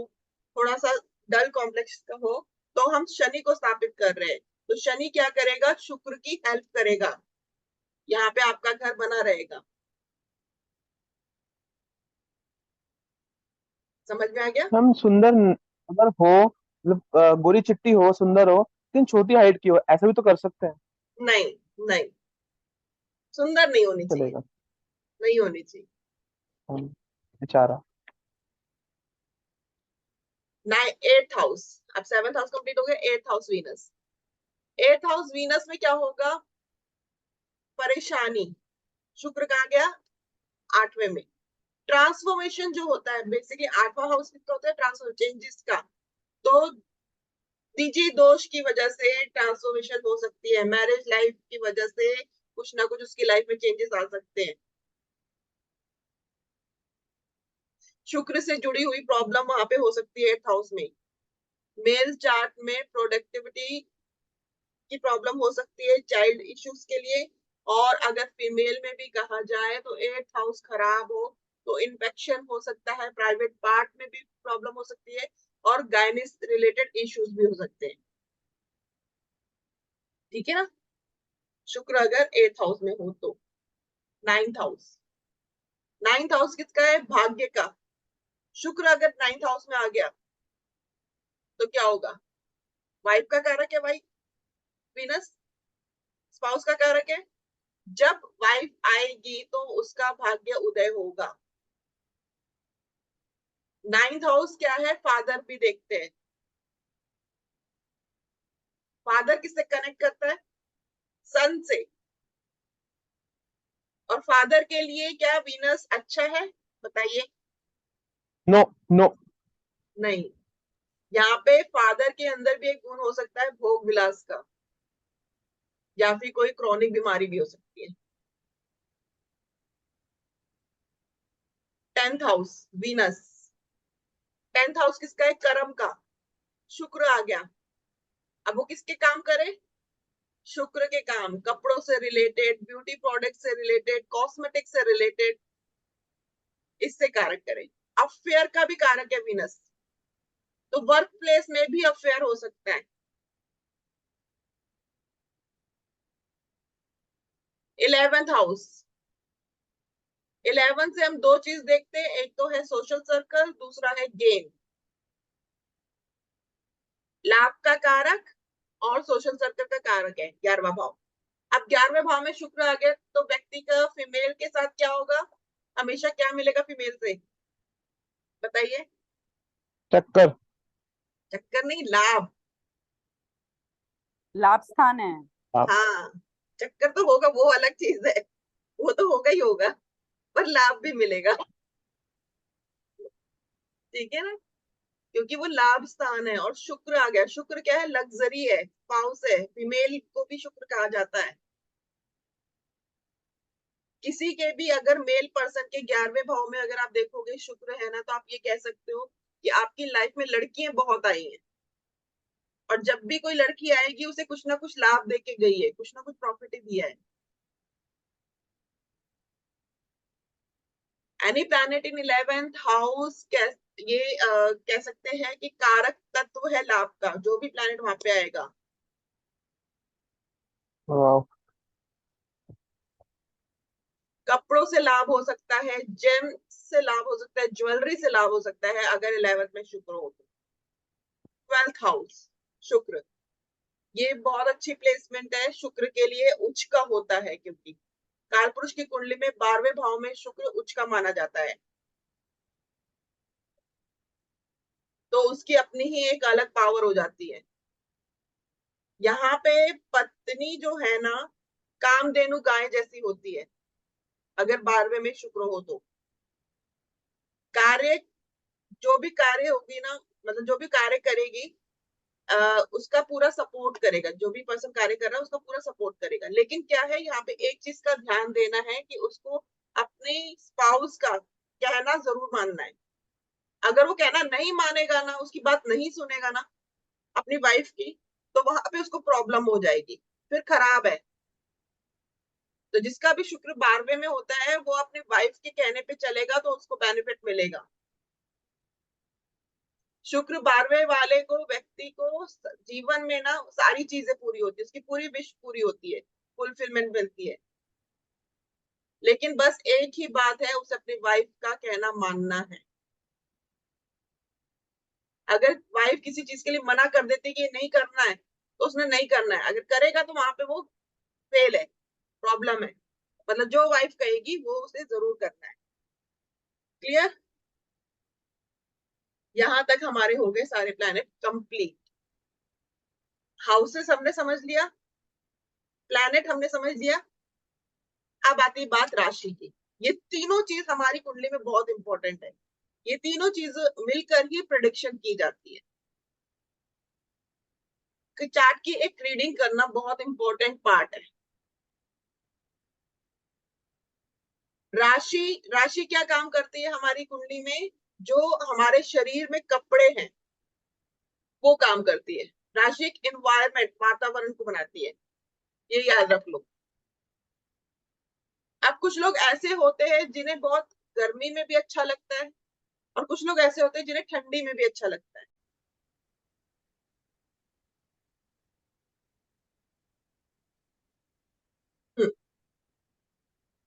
थोड़ा सा डल कॉम्प्लेक्स का हो, तो हम शनि को स्थापित कर रहे हैं, तो शनि क्या करेगा, शुक्र की हेल्प करेगा, यहाँ पे आपका घर बना रहेगा। समझ में आ गया? हम सुंदर अगर हो, मतलब गोरी चिट्टी हो, सुंदर हो, लेकिन छोटी हाइट की हो, ऐसा भी तो कर सकते हैं। नहीं, नहीं, सुंदर नहीं होनी चाहिए, चलेगा। नहीं होनी चाहिए। हम बेचारा। 8th हाउस, अब 7th हाउस कंप्लीट हो गया, 8th house Venus. 8th house Venus में क्या होगा, परेशानी। शुक्र कहाँ गया, 8वें में। ट्रांसफॉर्मेशन जो होता है, बेसिकली 8वां हाउस किसका होता है, ट्रांसफॉर्म चेंजेस का। तो निजी दोष की वजह से ट्रांसफॉर्मेशन हो सकती है, मैरिज लाइफ की वजह से कुछ ना कुछ उसकी लाइफ में चेंजेस आ सकते हैं। शुक्र से जुड़ी हुई प्रॉब्लम वहां पे हो सकती है 8th हाउस में। मेल चार्ट में प्रोडक्टिविटी की प्रॉब्लम हो सकती है चाइल्ड इश्यूज के लिए। और अगर फीमेल में भी कहा जाए तो 8th हाउस खराब हो तो इन्फेक्शन हो सकता है, प्राइवेट पार्ट में भी प्रॉब्लम हो सकती है, और गायनिस रिलेटेड इश्यूज भी हो सकते हैं। ठीक है ना? शुक्र अगर 8th हाउस में हो तो। 9th हाउस, 9th हाउस किसका है, भाग्य का। शुक्र अगर 9th हाउस में आ गया तो क्या होगा, वाइफ का कारक है भाई, वीनस स्पाउस का कारक है। जब वाइफ आएगी तो उसका भाग्य उदय होगा। 9th हाउस क्या है, फादर भी देखते हैं। फादर किससे कनेक्ट करता है, सन से। और फादर के लिए क्या वीनस अच्छा है, बताइए? No, no. नहीं, यहाँ पे फादर के अंदर भी एक गुण हो सकता है भोग विलास का, या फिर कोई क्रॉनिक बीमारी भी हो सकती है। 10th house Venus, 10th house किसका है, कर्म का। शुक्र आ गया, अब वो किसके काम करे, शुक्र के काम, कपड़ों से रिलेटेड, ब्यूटी प्रोडक्ट से रिलेटेड, कॉस्मेटिक से रिलेटेड, इससे कारक करे। अफेयर का भी कारक है वीनस, तो वर्क प्लेस में भी अफेयर हो सकता है। 11th हाउस, 11 से हम दो चीज देखते हैं, एक तो है सोशल सर्कल, दूसरा है गेन, लाभ का कारक और सोशल सर्कल का कारक है 11वां भाव। अब 11वें भाव में शुक्र आ गया तो व्यक्ति का फीमेल के साथ क्या होगा, हमेशा क्या मिलेगा फीमेल से, बताइए? चक्कर। चक्कर नहीं, लाभ। लाभ स्थान है। आप। हाँ, चक्कर तो होगा, वो अलग चीज है, वो तो होगा ही होगा, पर लाभ भी मिलेगा। ठीक है ना? क्योंकि वो लाभ स्थान है और शुक्र आ गया। शुक्र क्या है, लग्जरी है, स्पाउस है, फीमेल को भी शुक्र कहा जाता है। किसी के भी अगर मेल पर्सन के 11वें भाव में अगर आप देखोगे शुक्र है ना, तो आप ये कह सकते हो कि आपकी लाइफ में लड़कियां बहुत आई हैं, और जब भी कोई लड़की आएगी उसे कुछ ना कुछ लाभ दे के गई है, कुछ ना कुछ प्रॉफिट दिया है। Any planet in 11th house ये कह सकते हैं कि कारक तत्व है लाभ का, जो भी प्लैनेट वहां पे आएगा। वाह। कपड़ों से लाभ हो सकता है, जेम से लाभ हो सकता है, ज्वेलरी से लाभ हो सकता है अगर 11th में शुक्र हो तो। 12th हाउस शुक्र, ये बहुत अच्छी प्लेसमेंट है शुक्र के लिए, उच्च का होता है, क्योंकि कालपुरुष की कुंडली में 12वें भाव में शुक्र उच्च का माना जाता है, तो उसकी अपनी ही एक अलग पावर हो जाती है। यहाँ पे पत्नी जो है ना, कामधेनु गाय जैसी होती है अगर 12वें में शुक्र हो तो। कार्य, जो भी कार्य होगी ना, मतलब जो भी कार्य करेगी, उसका पूरा सपोर्ट करेगा, जो भी पर्सन कार्य कर रहा है उसका पूरा सपोर्ट करेगा। लेकिन क्या है, यहाँ पे एक चीज का ध्यान देना है कि उसको अपने स्पाउस का कहना जरूर मानना है। अगर वो कहना नहीं मानेगा ना, उसकी बात नहीं सुनेगा ना अपनी वाइफ की, तो वहां पे उसको प्रॉब्लम हो जाएगी, फिर खराब है। तो जिसका भी शुक्र 12वें में होता है वो अपने वाइफ के कहने पे चलेगा तो उसको बेनिफिट मिलेगा। शुक्र 12वें वाले को, व्यक्ति को जीवन में ना सारी चीजें पूरी होती है, उसकी पूरी विश पूरी होती है, फुलफिलमेंट मिलती है। लेकिन बस एक ही बात है, उसे अपनी वाइफ का कहना मानना है। अगर वाइफ किसी चीज के लिए मना कर देती है कि ये नहीं करना है, तो उसने नहीं करना है। अगर करेगा तो वहां पे वो फेल है, प्रॉब्लम है। मतलब जो वाइफ कहेगी वो उसे जरूर करना है। क्लियर? यहां तक हमारे हो गए सारे प्लैनेट कंप्लीट। हाउसेस हमने समझ लिया, प्लैनेट हमने समझ लिया। अब आती बात राशि की। ये तीनों चीज हमारी कुंडली में बहुत इंपॉर्टेंट है। ये तीनों चीज मिलकर ही प्रिडिक्शन की जाती है। कि चार्ट की एक रीडिंग करना बहुत इंपॉर्टेंट पार्ट है। राशि राशि क्या काम करती है हमारी कुंडली में? जो हमारे शरीर में कपड़े हैं वो काम करती है। राशि एक एनवायरमेंट, वातावरण को बनाती है, ये याद रख लो। अब कुछ लोग ऐसे होते हैं जिन्हें बहुत गर्मी में भी अच्छा लगता है, और कुछ लोग ऐसे होते हैं जिन्हें ठंडी में भी अच्छा लगता है। हम्म,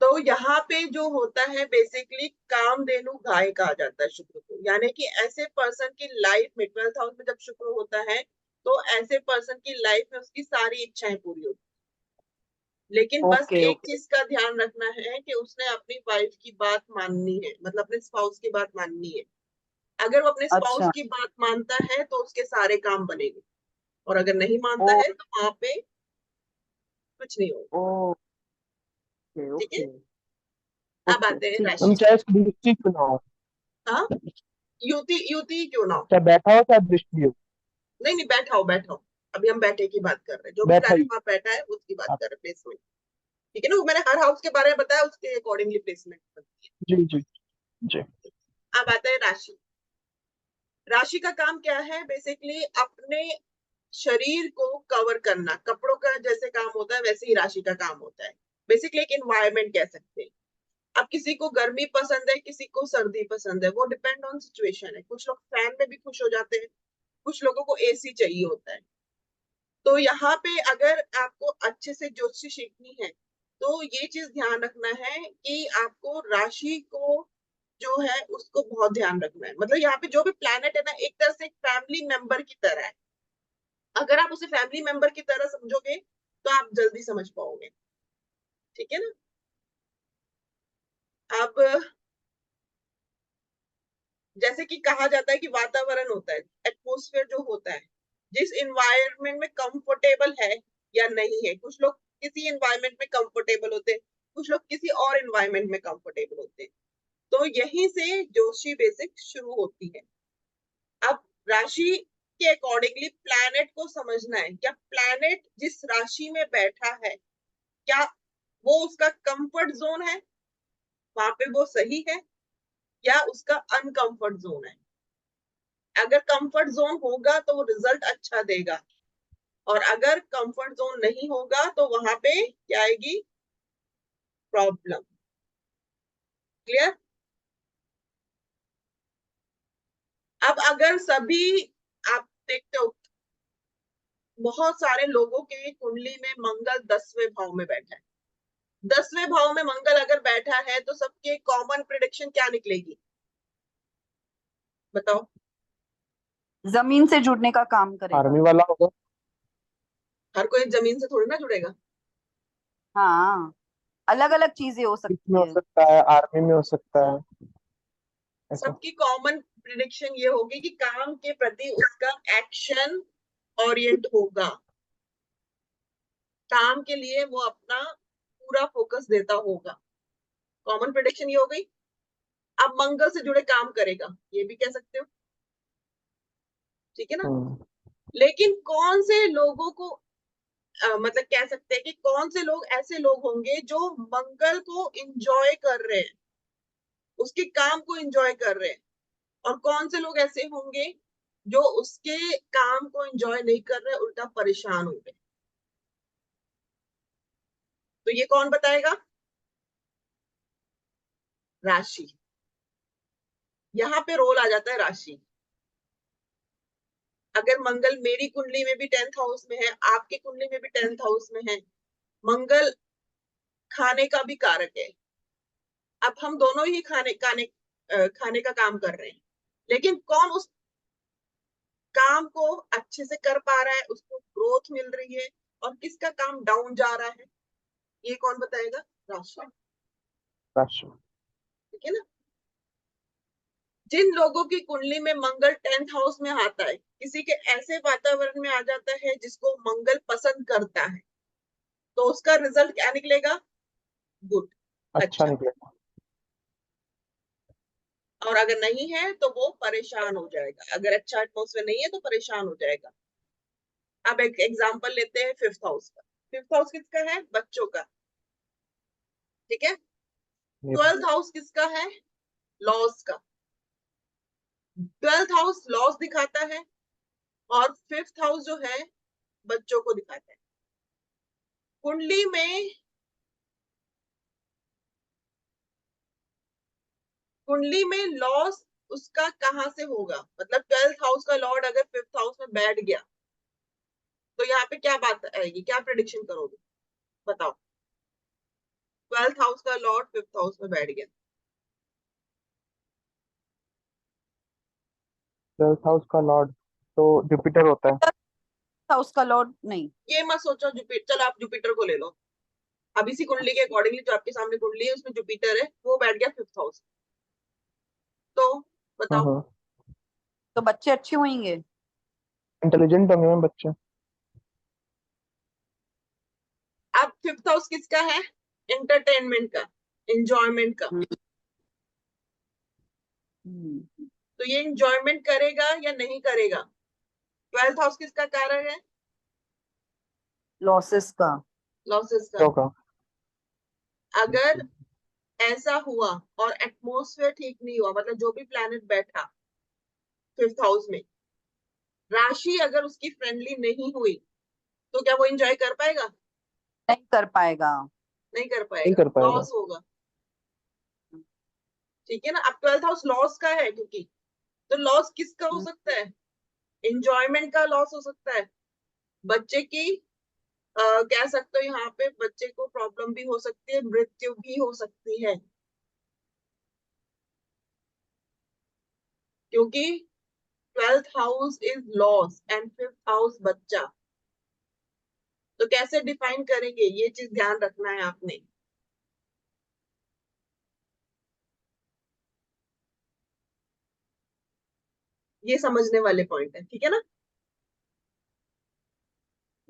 तो यहाँ पे जो होता है बेसिकली कामधेनु गाय कहा जाता है शुक्र को। यानी कि ऐसे पर्सन की लाइफ में 12th हाउस में जब शुक्र होता है तो ऐसे पर्सन की लाइफ में उसकी सारी इच्छाएं पूरी होती है। लेकिन बस ओके एक ओके। चीज का ध्यान रखना है कि उसने अपनी वाइफ की बात माननी है, मतलब अपने स्पाउस की बात माननी है। अगर वो अपने स्पाउस अच्छा। की बात मानता है तो उसके सारे काम बनेंगे, और अगर नहीं ओ मानता है तो वहां पे कुछ नहीं होगा। ओके ठीक है? ओके अब ओके आते हैं ठीक है। हम राशि। चाहे इसकी दृष्टि क्यों ना हो, हाँ, युति युति क्यों ना हो। चाहे बैठा हो चाहे दृष्टि हो, नहीं नहीं, बैठाओ बैठाओ। अभी हम बैठे की बात कर रहे हैं, जो भी बैठा प्लानिट ही वहां बैठा है उसकी बात आप। कर रहे हैं, प्लेसमेंट। ठीक है ना? वो मैंने हर हाउस के बारे में बताया, उसके अकॉर्डिंगली प्लेसमेंट बनती जी जी जी। है। अब आता है राशि। राशि का काम क्या है? बेसिकली अपने शरीर को कवर करना। कपड़ों का जैसे काम होता है वैसे ही राशि का काम होता है। बेसिकली एक एनवायरमेंट कह सकते हैं। अब किसी को गर्मी पसंद है, किसी को सर्दी पसंद है, वो डिपेंड ऑन सिचुएशन है। कुछ लोग फैन में भी खुश हो जाते हैं, कुछ लोगों को एसी चाहिए होता है। तो यहाँ पे अगर आपको अच्छे से ज्योतिषी सीखनी है तो ये चीज ध्यान रखना है कि आपको राशि को जो है उसको बहुत ध्यान रखना है। मतलब यहाँ पे जो भी प्लैनेट है ना, एक तरह से एक फैमिली मेंबर की तरह है। अगर आप उसे फैमिली मेंबर की तरह समझोगे तो आप जल्दी समझ पाओगे। ठीक है ना? अब जैसे कि कहा जाता है कि वातावरण होता है, एटमोस्फेयर जो होता है, जिस इन्वायरमेंट में कंफर्टेबल है या नहीं है। कुछ लोग किसी एनवायरमेंट में कंफर्टेबल होते हैं, कुछ लोग किसी और एनवायरमेंट में कंफर्टेबल होते हैं। तो यहीं से जोशी बेसिक शुरू होती है। अब राशि के अकॉर्डिंगली प्लैनेट को समझना है। क्या प्लैनेट जिस राशि में बैठा है, क्या वो उसका कंफर्ट जोन है, वहां पे वो सही है, या उसका अनकंफर्ट जोन है? अगर कंफर्ट जोन होगा तो वो रिजल्ट अच्छा देगा, और अगर कंफर्ट जोन नहीं होगा तो वहां पे क्या आएगी? प्रॉब्लम। क्लियर? अब अगर सभी, आप देखते हो बहुत सारे लोगों के कुंडली में मंगल 10वें भाव में बैठा है। 10वें भाव में मंगल अगर बैठा है तो सबके कॉमन प्रिडिक्शन क्या निकलेगी? बताओ। जमीन से जुड़ने का काम करेगा। आर्मी वाला होगा। हर कोई जमीन से थोड़ी ना जुड़ेगा। हाँ, अलग अलग चीजें हो इसमें सकती हो है। सकता है, आर्मी में हो सकता है, ऐसा। सबकी कॉमन प्रिडिक्शन ये होगी कि काम के प्रति उसका एक्शन ओरिएंट होगा। काम के लिए वो अपना पूरा फोकस देता होगा। कॉमन प्रिडिक्शन ये हो गई। अब मंगल से जुड़े काम करेगा, ये भी कह सकते हो। ठीक है ना? हम्म लेकिन कौन से लोगों को मतलब कह सकते हैं कि कौन से लोग ऐसे लोग होंगे जो मंगल को इंजॉय कर रहे हैं, उसके काम को इंजॉय कर रहे हैं, और कौन से लोग ऐसे होंगे जो उसके काम को एंजॉय नहीं कर रहे, उल्टा परेशान हो गए? तो ये कौन बताएगा? राशि। यहाँ पे रोल आ जाता है राशि। अगर मंगल मेरी कुंडली में भी 10th हाउस में है, आपकी कुंडली में भी 10th हाउस में है, मंगल खाने का भी कारक है। अब हम दोनों ही खाने का काम कर रहे हैं, लेकिन कौन उस काम को अच्छे से कर पा रहा है, उसको ग्रोथ मिल रही है, और किसका काम डाउन जा रहा है, ये कौन बताएगा? राशि। राशि। ठीक है ना? जिन लोगों की कुंडली में मंगल 10th हाउस में आता है, किसी के ऐसे वातावरण में आ जाता है जिसको मंगल पसंद करता है, तो उसका रिजल्ट क्या निकलेगा? गुड, अच्छा अच्छा। निकलेगा। और अगर नहीं है तो वो परेशान हो जाएगा। अगर अच्छा एटमोसफेयर नहीं है तो परेशान हो जाएगा। अब एक एग्जांपल लेते हैं 5th हाउस का। 5th हाउस किसका है? बच्चों का। ठीक है। 12th हाउस किसका है? लॉस का। 12th हाउस लॉस दिखाता है, और 5th हाउस जो है बच्चों को दिखाता है। कुंडली में लॉस उसका कहां से होगा? मतलब 12th हाउस का लॉर्ड अगर 5th हाउस में बैठ गया, तो यहाँ पे क्या बात आएगी? क्या प्रिडिक्शन करोगे? बताओ। 12th हाउस का लॉर्ड 5th हाउस में बैठ गया। 12th हाउस का लॉर्ड तो जुपिटर होता है। हाउस का लॉर्ड नहीं। ये मत सोचो जुपिटर, चलो आप जुपिटर को ले लो। अब इसी कुंडली के अकॉर्डिंगली जो आपके सामने कुंडली है उसमें जुपिटर है, वो बैठ गया 5th हाउस। तो बताओ। हम्म। तो बच्चे अच्छे होंगे। इंटेलिजेंट होंगे मैम बच्चे। अब 5th हाउस किसका है? एंटरटेनमेंट का, एंजॉयमेंट का। हम्म। तो ये एंजॉयमेंट करेगा या नहीं करेगा? 12th हाउस किसका कारण है? लॉसेस का। लॉसेस का। होगा। अगर ऐसा हुआ और एटमॉस्फेयर ठीक नहीं हुआ, मतलब जो भी प्लैनेट बैठा 5th हाउस में, राशि अगर उसकी फ्रेंडली नहीं हुई, तो क्या वो एंजॉय कर पाएगा? नहीं कर पाएगा। नहीं कर नहीं पाएगा, कर पाएगा। लॉस होगा। ठीक है ना? अब 12th हाउस लॉस का है, क्योंकि तो लॉस किसका हो सकता है? एंजॉयमेंट का लॉस हो सकता है। बच्चे की कह सकते हो यहाँ पे, बच्चे को प्रॉब्लम भी हो सकती है, मृत्यु भी हो सकती है, क्योंकि 12th house is loss and 5th house बच्चा। तो कैसे डिफाइन करेंगे, ये चीज ध्यान रखना है आपने। ये समझने वाले पॉइंट है, ठीक है ना?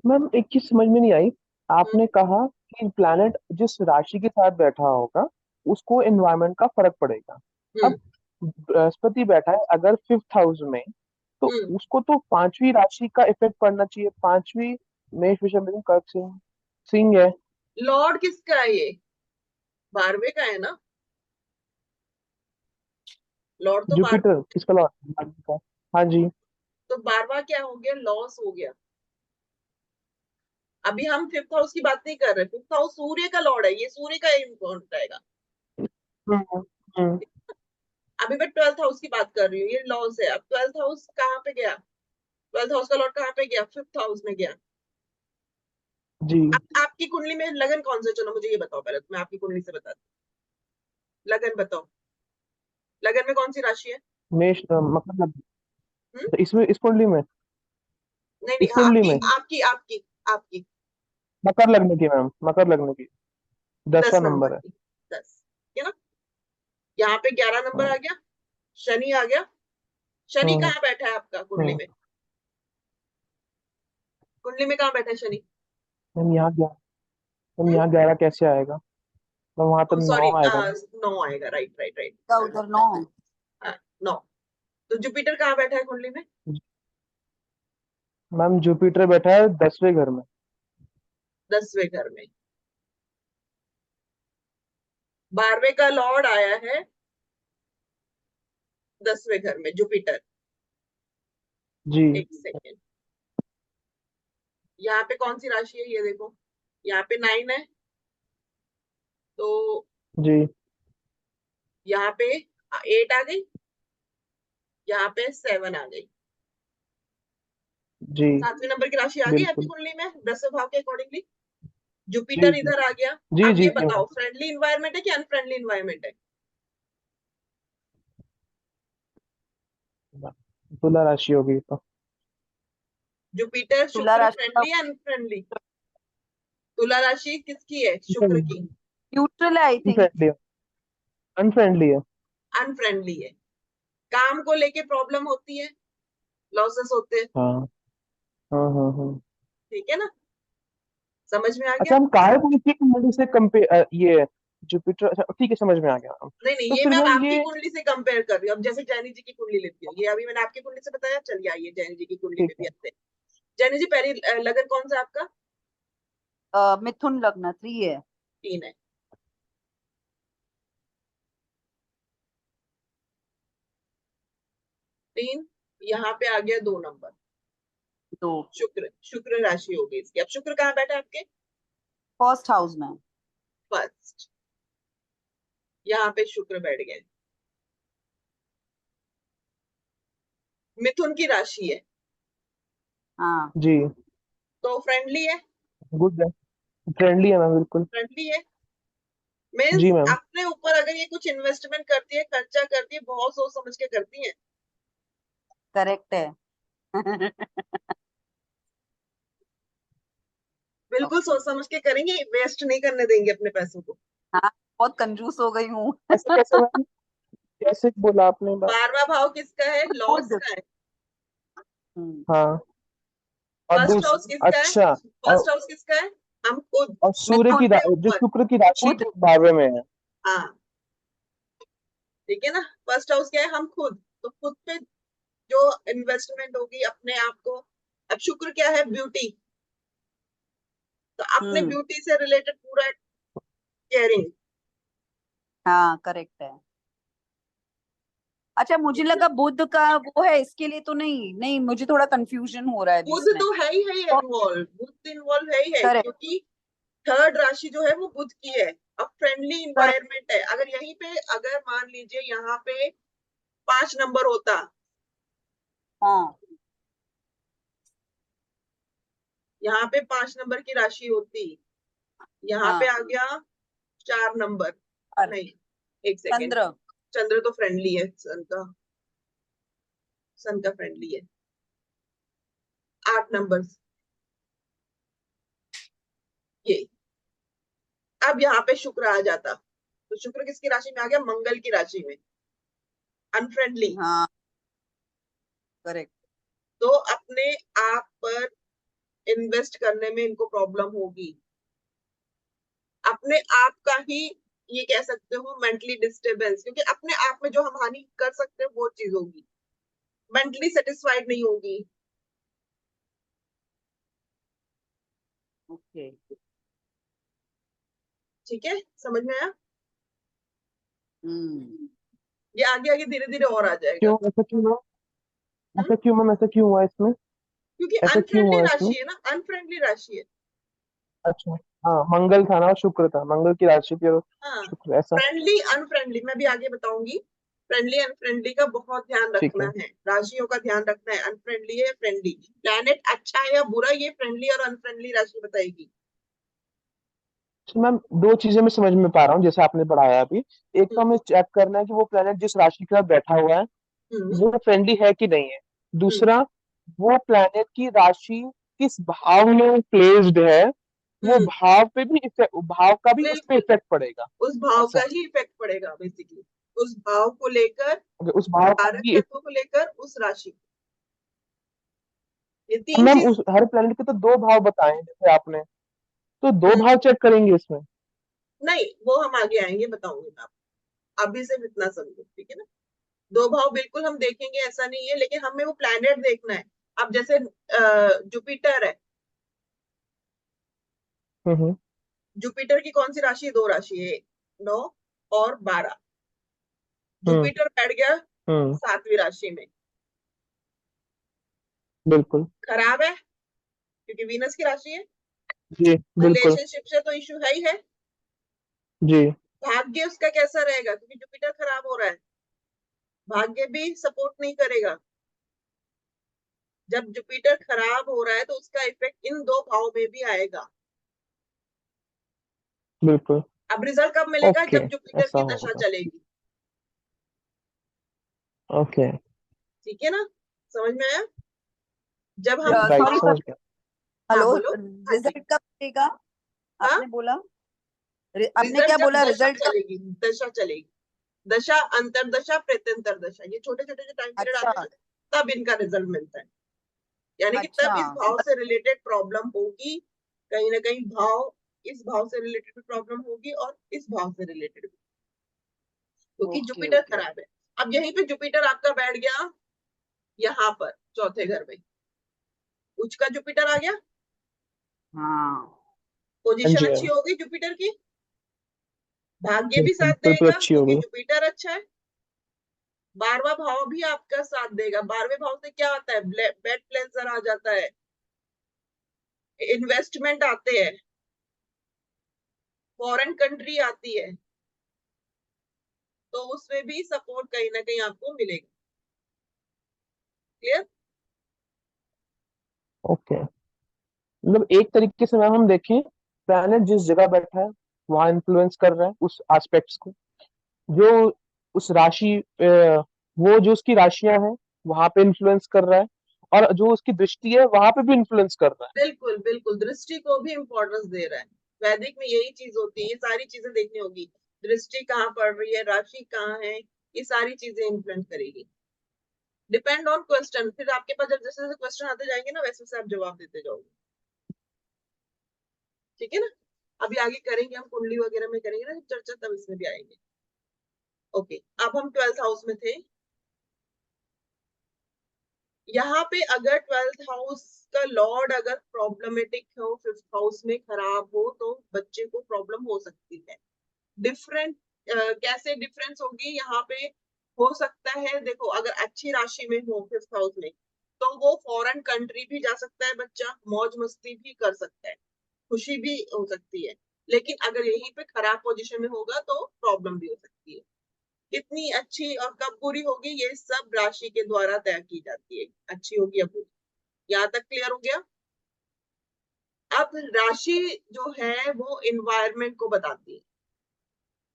मैम एक चीज समझ में नहीं आई। हम्म, आपने कहा कि प्लैनेट जिस राशि के साथ बैठा होगा उसको एनवायरनमेंट का फर्क पड़ेगा। अब हम्म, बृहस्पति बैठा है अगर 5th हाउस में, तो हम्म। उसको तो पांचवी राशि का इफेक्ट पड़ना चाहिए। पांचवी मेष वृषभ मिथुन कर्क सिंह। सिंह है। लॉर्ड किसका है ये? 12वें का है ना? लॉर्ड तो जुपिटर किसका लॉर्ड का? हाँ जी। तो 12वां क्या हो गया? लॉस हो गया। अभी हम 5th हाउस की बात नहीं कर रहे। 5th हाउस सूर्य का लॉर्ड है, ये सूर्य का इम्पोर्टेंट रहेगा। हम्म। हम्म। अभी मैं 12th हाउस की बात कर रही हूँ, ये लॉस है। अब 12th हाउस कहाँ पे गया? 12th हाउस का लॉर्ड कहाँ पे गया? 5th हाउस में गया। जी। आपकी कुंडली में लगन कौन सा? चलो मुझे ये बताओ पहले, तो मैं आपकी कुंडली से बताती हूँ। लगन बताओ। लगन में कौन सी राशि है? मेष मतलब हम्म? इसमें इस कुंडली में। नहीं नहीं, इस हाँ, कुंडली आपकी में आपकी आपकी आपकी मकर लग्न की मैम, मकर लग्न की 10वां 10 नंबर नंबर है। की। 10, ठीक है ना? यहाँ पे 11 नंबर हाँ। आ गया। शनि आ गया। शनि हम्म। कहाँ बैठा है आपका कुंडली हम्म। में? कुंडली में कहाँ बैठा है शनि? मैम यहाँ गया। मैम यहाँ 11 कैसे आएगा? मैम वहां तो सॉरी, 9 आएगा ना। 9 आएगा। Right right right. क्या उधर 9। 9। तो जुपिटर कहाँ बैठा है कुंडली में? मैम जुपिटर बैठा है 10वें घर में। 10वें घर में। 12वें का लॉर्ड आया है 10वें घर में, जुपिटर। जी। एक सेकेंड। यहाँ पे कौन सी राशि है ये देखो। यहाँ पे 9 है, तो जी। यहाँ पे 8 आ गई, यहाँ पे 7 आ गई। जी 7वें नंबर की राशि आ गई आपकी बिल्कुल। कुंडली में 10वें भाव के अकॉर्डिंगली। जी जुपिटर जी इधर आ गया। जी अब जी ये जी बताओ फ्रेंडली इन्वायरमेंट है कि अनफ्रेंडली इन्वायरमेंट है? तुला राशि हो गई तो। जुपिटर तुला शुक्र राशि का फ्रेंडली या अनफ्रेंडली? तुला राशि किसकी है? शुक्र की। न्यूट्रल है आई थिंक। अनफ्रेंडली है। अनफ्रेंडली है। अनफ्रेंडली है। काम को लेके प्रॉब्लम होती है, लॉसेस होते हैं। हाँ हाँ हाँ हाँ। ठीक है ना, समझ में आ अच्छा गया? हम कार्य को किसी कुंडली से कंपेयर ये जुपिटर, अच्छा ठीक है समझ में आ गया। नहीं नहीं, तो ये फिर मैं अब मैम आपकी ये कुंडली से कंपेयर कर रही हूँ। अब जैसे जैनी जी की कुंडली लेती हूँ, ये अभी मैंने आपकी कुंडली से बताया, चलिए आइए जैनी जी की कुंडली ठीक पे भी है। आते हैं। जैनी जी पहली लगन कौन सा आपका? मिथुन लग्न 3 है। 3 है। तीन, यहाँ पे आ गया 2 नंबर। तो शुक्र, शुक्र राशि हो गई इसकी। अब शुक्र कहाँ बैठा है आपके? फर्स्ट हाउस में। फर्स्ट। यहाँ पे शुक्र बैठ गए। मिथुन की राशि है, हाँ जी तो फ्रेंडली है। गुड है। फ्रेंडली है मैम बिल्कुल। फ्रेंडली है मीन्स जी मैम। अपने ऊपर अगर ये कुछ इन्वेस्टमेंट करती है, खर्चा करती है, बहुत सोच समझ के करती है। करेक्ट है। बिल्कुल सोच समझ के करेंगे, वेस्ट नहीं करने देंगे अपने पैसों को। हाँ बहुत कंजूस हो गई हूँ। ऐसे कैसे मैम, कैसे बोला आपने बात। 12वां भाव किसका है? लॉस खुद। का है। हाँ और फर्स्ट हाउस किसका है? अच्छा फर्स्ट हाउस किसका है? हम खुद, और सूर्य की मिथुन। जो ऊपर। शुक्र की राशि खुद। 12वें में है। हाँ ठीक है ना, फर्स्ट हाउस क्या है? हम खुद, तो खुद पे जो इन्वेस्टमेंट होगी अपने आप को। अब शुक्र क्या है? ब्यूटी। तो अपने हम्म। ब्यूटी से रिलेटेड पूरा केयरिंग। हाँ करेक्ट है। अच्छा मुझे ठीक है, लगा बुध का वो है इसके लिए, तो नहीं नहीं, मुझे थोड़ा कंफ्यूजन हो रहा है बुध बीच में। तो है ही इन्वॉल्व, बुध इन्वॉल्व है ही है, करेक्ट। क्योंकि थर्ड राशि जो है वो बुध की है। अब फ्रेंडली करेक्ट। इन्वायरमेंट है, अगर यहीं पे, अगर मान लीजिए यहाँ पे 5 नंबर होता, हाँ यहाँ पे 5 नंबर की राशि होती, यहाँ पे हाँ। आ गया 4 नंबर। और नहीं, एक सेकेंड। चंद्र। चंद्र तो फ्रेंडली है, सन का, सन का फ्रेंडली है। 8 नंबर ये। अब यहाँ पे शुक्र आ जाता, तो शुक्र किसकी राशि में आ गया? मंगल की राशि में। अनफ्रेंडली। हाँ करेक्ट। तो अपने आप पर इन्वेस्ट करने में इनको प्रॉब्लम होगी। अपने आप का ही ये कह सकते हो मेंटली डिस्टरबेंस, क्योंकि अपने आप में जो हम हानि कर सकते हैं वो चीज होगी, मेंटली सेटिस्फाइड नहीं होगी। ओके। ठीक है, समझ में आया? हम्म। ये आगे आगे धीरे धीरे और आ जाएगा। क्यों ऐसा क्यों हुआ। हम्म? ऐसा क्यों मैम, ऐसा क्यों हुआ इसमें। क्योंकि ऐसा क्यों अनफ्रेंडली हुआ इसमें। राशि है ना, अनफ्रेंडली राशि है। अच्छा हाँ मंगल था ना, शुक्र था, मंगल की राशि पे और हाँ, शुक्र ऐसा। फ्रेंडली अनफ्रेंडली मैं भी आगे बताऊंगी। फ्रेंडली अनफ्रेंडली का बहुत ध्यान ठीक रखना है। है, राशियों का ध्यान रखना है। अनफ्रेंडली है, फ्रेंडली, प्लैनेट अच्छा है या बुरा, ये फ्रेंडली और अनफ्रेंडली राशि बताएगी। तो मैम दो चीजें मैं समझ में पा रहा हूँ जैसे आपने पढ़ाया अभी। एक तो हम्म हमें चेक करना है कि वो प्लेनेट जिस राशि के साथ बैठा हुआ है हम्म वो फ्रेंडली है कि नहीं है। हम्म दूसरा, वो प्लेनेट की राशि किस भाव में प्लेस्ड है, वो हम्म भाव पे भी भाव का भी उस पे बिल्कुल, इफेक्ट पड़ेगा। उस भाव का ऐसा ही इफेक्ट पड़ेगा बेसिकली, उस भाव को लेकर, अगर उस भाव का कारक भी तत्व को लेकर, उस राशि, ये तीन मैम चीज। उस हर प्लेनेट के तो दो भाव बताए हैं जैसे आपने, तो दो हम्म, भाव चेक करेंगे इसमें। नहीं वो हम आगे आएंगे, बताऊंगी मैं आपको, अभी सिर्फ इतना समझो, ठीक है ना। दो भाव बिल्कुल हम देखेंगे, ऐसा नहीं है, लेकिन हमें वो प्लैनेट देखना है। अब जैसे जुपिटर है, हम्म। जुपिटर की कौन सी राशि? 2 राशि है, 9 और 12। हम्म जुपिटर बैठ गया हम्म 7वीं राशि में। बिल्कुल। खराब है, क्योंकि वीनस की राशि है। जी बिल्कुल। रिलेशनशिप से तो इश्यू है ही है। जी भाग्य उसका कैसा रहेगा? क्योंकि जुपिटर खराब हो रहा है, भाग्य भी सपोर्ट नहीं करेगा। जब जुपिटर खराब हो रहा है तो उसका इफेक्ट इन दो भाव में भी आएगा। बिल्कुल। अब रिजल्ट कब मिलेगा? ओके, जब जुपिटर ऐसा की दशा होगा। चलेगी। ओके। ठीक है ना? समझ में आया? जब हम राइट, सॉरी सर, समझ गया। हाँ हेलो, बोलो। हाँ जी। रिजल्ट कब देगा? हाँ, आपने बोला, आपने रिजल्ट क्या जब बोला, दशा रिजल्ट कब? चलेगी, दशा चलेगी। दशा, अंतरदशा, प्रत्यंतर दशा, ये छोटे छोटे जो टाइम पीरियड अच्छा आते हैं ना, तब इनका रिजल्ट मिलता है। यानी कि तब अच्छा। इस भाव से रिलेटेड प्रॉब्लम होगी, कहीं ना कहीं भाव, इस भाव से रिलेटेड भी प्रॉब्लम होगी और इस भाव से रिलेटेड भी, क्योंकि ओके जुपिटर ओके। खराब है। अब यहीं पे जुपिटर आपका बैठ गया, यहाँ पर चौथे घर में उच्च का जुपिटर आ गया, हाँ हाँ पोजीशन जी, अच्छी हाँ। होगी जुपिटर की, भाग्य भी बिल्कुल साथ बिल्कुल देगा अच्छी क्योंकि होगी। जुपिटर अच्छा है। 12वां भाव भी आपका साथ देगा। 12वें भाव से क्या आता है? बेड प्लेजर आ जाता है, इन्वेस्टमेंट आते हैं, फॉरेन कंट्री आती है, तो उसमें भी सपोर्ट कहीं ना कहीं आपको मिलेगा। क्लियर? ओके, मतलब एक तरीके से मैम हम देखें, प्लैनेट जिस जगह बैठा है वहां इन्फ्लुएंस कर रहा है उस एस्पेक्ट्स को, जो उस राशि वो जो उसकी राशियां हैं वहां पे इन्फ्लुएंस कर रहा है, और जो उसकी दृष्टि है वहां पे भी इन्फ्लुएंस कर रहा बिल्कुल बिल्कुल, दृष्टि को भी इंपॉर्टेंस दे रहा है। वैदिक में यही चीज होती है, ये सारी चीजें देखनी होगी। दृष्टि कहाँ पड़ रही है, राशि कहाँ है, ये सारी चीजें इन्फ्लुएंस करेगी। डिपेंड ऑन क्वेश्चन, फिर आपके पास जब जैसे जैसे क्वेश्चन आते जाएंगे ना, वैसे वैसे आप जवाब देते जाओगे। ठीक है ना? अभी आगे करेंगे हम, कुंडली वगैरह में करेंगे ना चर्चा, तब इसमें भी आएंगे। ओके, अब हम 12th हाउस में थे। यहाँ पे अगर 12th हाउस का लॉर्ड अगर प्रॉब्लमेटिक हो, 5th हाउस में खराब हो, तो बच्चे को प्रॉब्लम हो सकती है। डिफरेंट कैसे डिफरेंस होगी यहाँ पे? हो सकता है, देखो अगर अच्छी राशि में हो 5th हाउस में, तो वो फॉरेन कंट्री भी जा सकता है बच्चा, मौज मस्ती भी कर सकता है, खुशी भी हो सकती है। लेकिन अगर यहीं पे खराब पोजीशन में होगा तो प्रॉब्लम भी हो सकती है। कितनी अच्छी और कब बुरी होगी, ये सब राशि के द्वारा तय की जाती है, अच्छी होगी या बुरी। यहाँ तक क्लियर हो गया? अब राशि जो है वो इन्वायरमेंट को बताती है,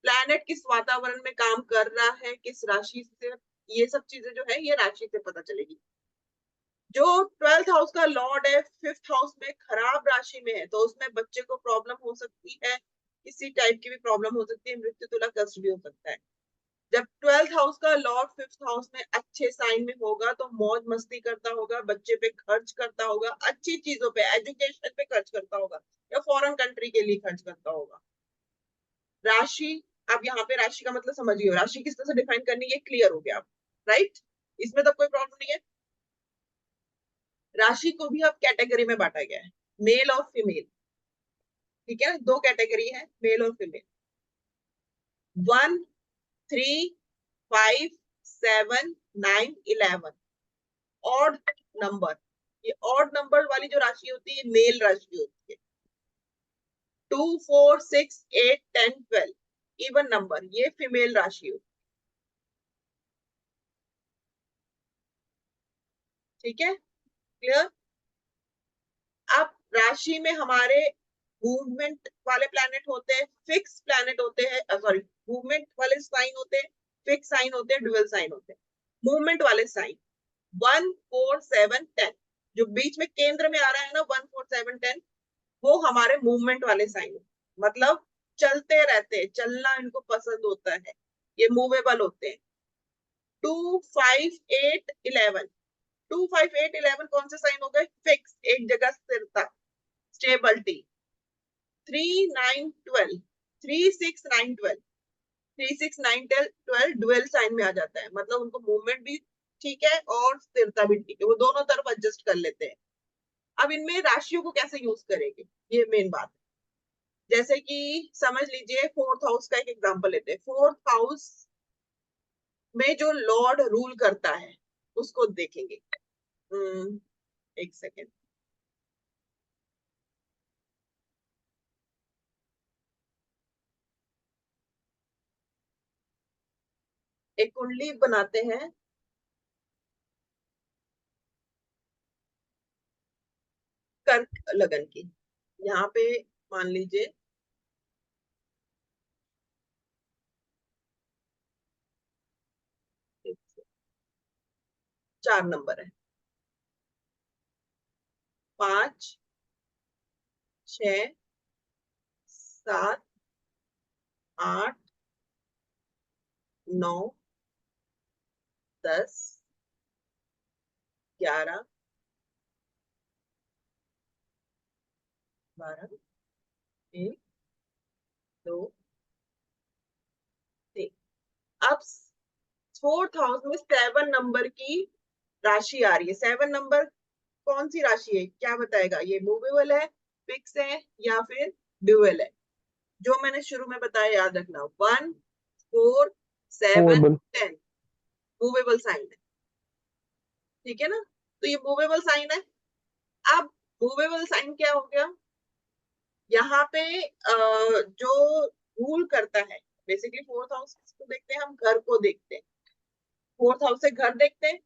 प्लैनेट किस वातावरण में काम कर रहा है, किस राशि से, ये सब चीजें जो है ये राशि से पता चलेगी। जो 12th हाउस का लॉर्ड है 5th हाउस में खराब राशि में है, तो उसमें बच्चे को प्रॉब्लम हो सकती है, किसी टाइप की भी प्रॉब्लम हो सकती है, मृत्यु तुला कष्ट भी हो सकता है। जब 12th हाउस का लॉर्ड 5th हाउस में अच्छे साइन में होगा, तो मौज मस्ती करता होगा, बच्चे पे खर्च करता होगा, अच्छी चीजों पे, एजुकेशन पे खर्च करता होगा, या फॉरेन कंट्री के लिए खर्च करता होगा। राशि, अब यहाँ पे राशि का मतलब समझिए, राशि किस तरह से डिफाइन करनी है क्लियर हो गया, राइट? इसमें तो कोई प्रॉब्लम नहीं है। राशि को भी अब कैटेगरी में बांटा गया है, मेल और फीमेल। ठीक है, दो कैटेगरी है, मेल और फीमेल। 1, 3, 5, 7, 9, 11 odd number. ये ऑड नंबर वाली जो राशि होती है मेल राशि होती है। 2, 4, 6, 8, 10, 12 इवन नंबर, ये फीमेल राशि होती है। ठीक है, क्लियर? अब राशि में हमारे मूवमेंट वाले प्लैनेट होते हैं, फिक्स प्लैनेट होते हैं, सॉरी, मूवमेंट वाले साइन होते हैं, फिक्स साइन होते हैं, डुअल साइन होते हैं। मूवमेंट वाले साइन 1, 4, 7, 10, जो बीच में केंद्र में आ रहा है ना 1, 4, 7, 10, वो हमारे मूवमेंट वाले साइन, मतलब चलते रहते हैं, चलना इनको पसंद होता है, ये मूवेबल होते हैं। 2, 5, 8, 11, 2, 5, 8, 11 कौन से साइन हो गए? फिक्स, एक जगह स्थिरता, स्टेबिलिटी। 3, 9, 12, 3, 6, 9, 12, 3, 6, 9, 12 डुअल साइन में आ जाता है, मतलब उनको मूवमेंट भी ठीक है और स्थिरता भी ठीक है, वो दोनों तरफ एडजस्ट कर लेते हैं। अब इनमें राशियों को कैसे यूज करेंगे, ये मेन बात है। जैसे कि समझ लीजिए 4th हाउस का एक एग्जांपल लेते हैं। 4th हाउस में जो लॉर्ड रूल करता है उसको देखेंगे। एक सेकेंड, एक कुंडली बनाते हैं। कर्क लगन की। यहाँ पे मान लीजिए एक 4 नंबर है, 5, 6, 7, 8, 9, 10, 11, 12, 1, 2, 3। अब 4th हाउस में 7 नंबर की राशि आ रही है। 7 नंबर कौन सी राशि है, क्या बताएगा? ये मूवेबल है, फिक्स है, या फिर ड्यूअल है? जो मैंने शुरू में बताया याद रखना, 1, 4, 7, मूवेबल। 10 मूवेबल साइन है। ठीक है ना? तो ये मूवेबल साइन है। अब मूवेबल साइन क्या हो गया? यहाँ पे जो रूल करता है, बेसिकली 4th हाउस को देखते हैं, हम घर को देखते हैं। 4th हाउस से घर देखते हैं,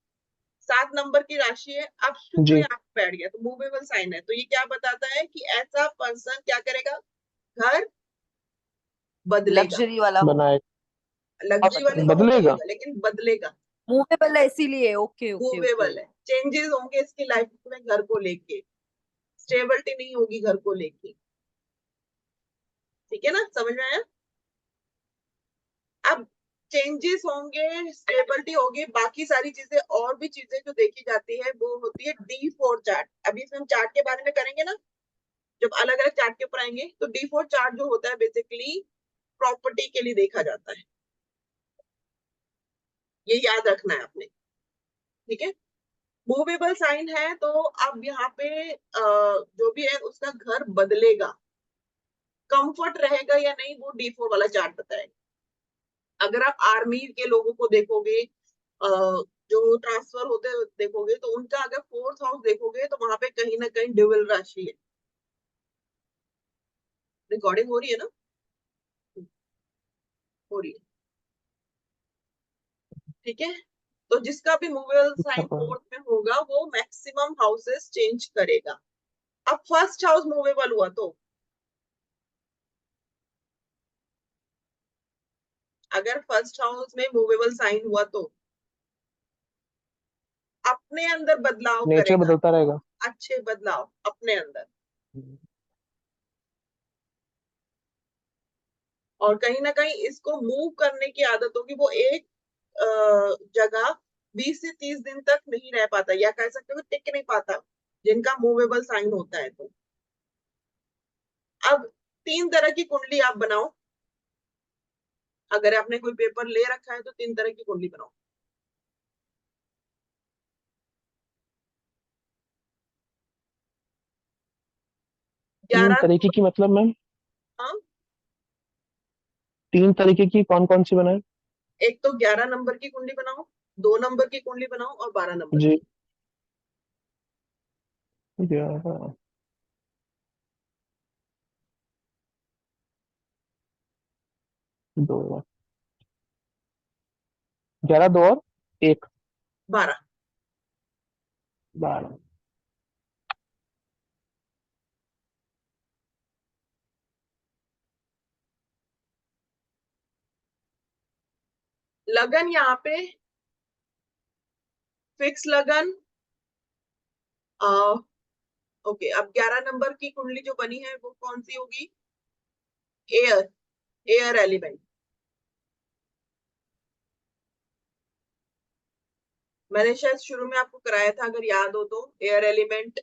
7 नंबर की राशि है। अब शुक्र जी। यहाँ पे बैठ गया, तो मूवेबल साइन है। तो ये क्या बताता है कि ऐसा पर्सन क्या करेगा? घर बदलेगा। लग्जरी वाला हो, बनाए। लग्जरी वाले का हो बदलेगा। जाएगा, लेकिन बदलेगा। मूवेबल है इसीलिए। Okay okay okay. मूवेबल है, चेंजेस होंगे इसकी लाइफ में घर को लेके, स्टेबिलिटी नहीं होगी घर को लेके। ठीक है ना? समझ में आया? अब चेंजेस होंगे, स्टेबिलिटी होगी, बाकी सारी चीजें और भी चीजें जो देखी जाती है वो होती है D4 चार्ट। अभी इसमें हम चार्ट के बारे में करेंगे ना, जब अलग अलग चार्ट के ऊपर आएंगे, तो D4 चार्ट जो होता है बेसिकली प्रॉपर्टी के लिए देखा जाता है। ये याद रखना है आपने। ठीक है? मूवेबल साइन है तो अब यहाँ पे जो भी है उसका घर बदलेगा, कंफर्ट रहेगा या नहीं, वो D4 वाला चार्ट बताएगा। अगर आप आर्मी के लोगों को देखोगे, जो ट्रांसफर होते देखोगे, तो उनका अगर 4th हाउस देखोगे तो वहां पे कहीं ना कहीं ड्यूअल राशि है। रिकॉर्डिंग हो रही है ना? हो रही है। ठीक है? तो जिसका भी मूवेबल साइन 4th में होगा वो मैक्सिमम हाउसेस चेंज करेगा। अब फर्स्ट हाउस मूवेबल हुआ तो, अगर फर्स्ट हाउस में मूवेबल साइन हुआ तो अपने अंदर बदलाव नेचर करेगा, बदलता रहेगा। अच्छे बदलाव अपने अंदर। और कहीं ना कहीं इसको मूव करने की आदत होगी, वो एक जगह 20 से 30 दिन तक नहीं रह पाता, या कह सकते हो टिक नहीं पाता, जिनका मूवेबल साइन होता है। तो अब 3 तरह की कुंडली आप बनाओ। अगर आपने कोई पेपर ले रखा है तो 3 तरह की कुंडली बनाओ। 3 11, तरीके की मतलब मैम? हाँ, 3 तरीके की कौन कौन सी बनाए? एक तो 11 नंबर की कुंडली बनाओ, 2 नंबर की कुंडली बनाओ, और 12 नंबर जी। की। 11, 2, 11, 2 और 1, 12। 12। लगन यहाँ पे फिक्स लगन। ओके, अब 11 नंबर की कुंडली जो बनी है वो कौन सी होगी? Air, air element. मैंने शायद शुरू में आपको कराया था, अगर याद हो तो, air element,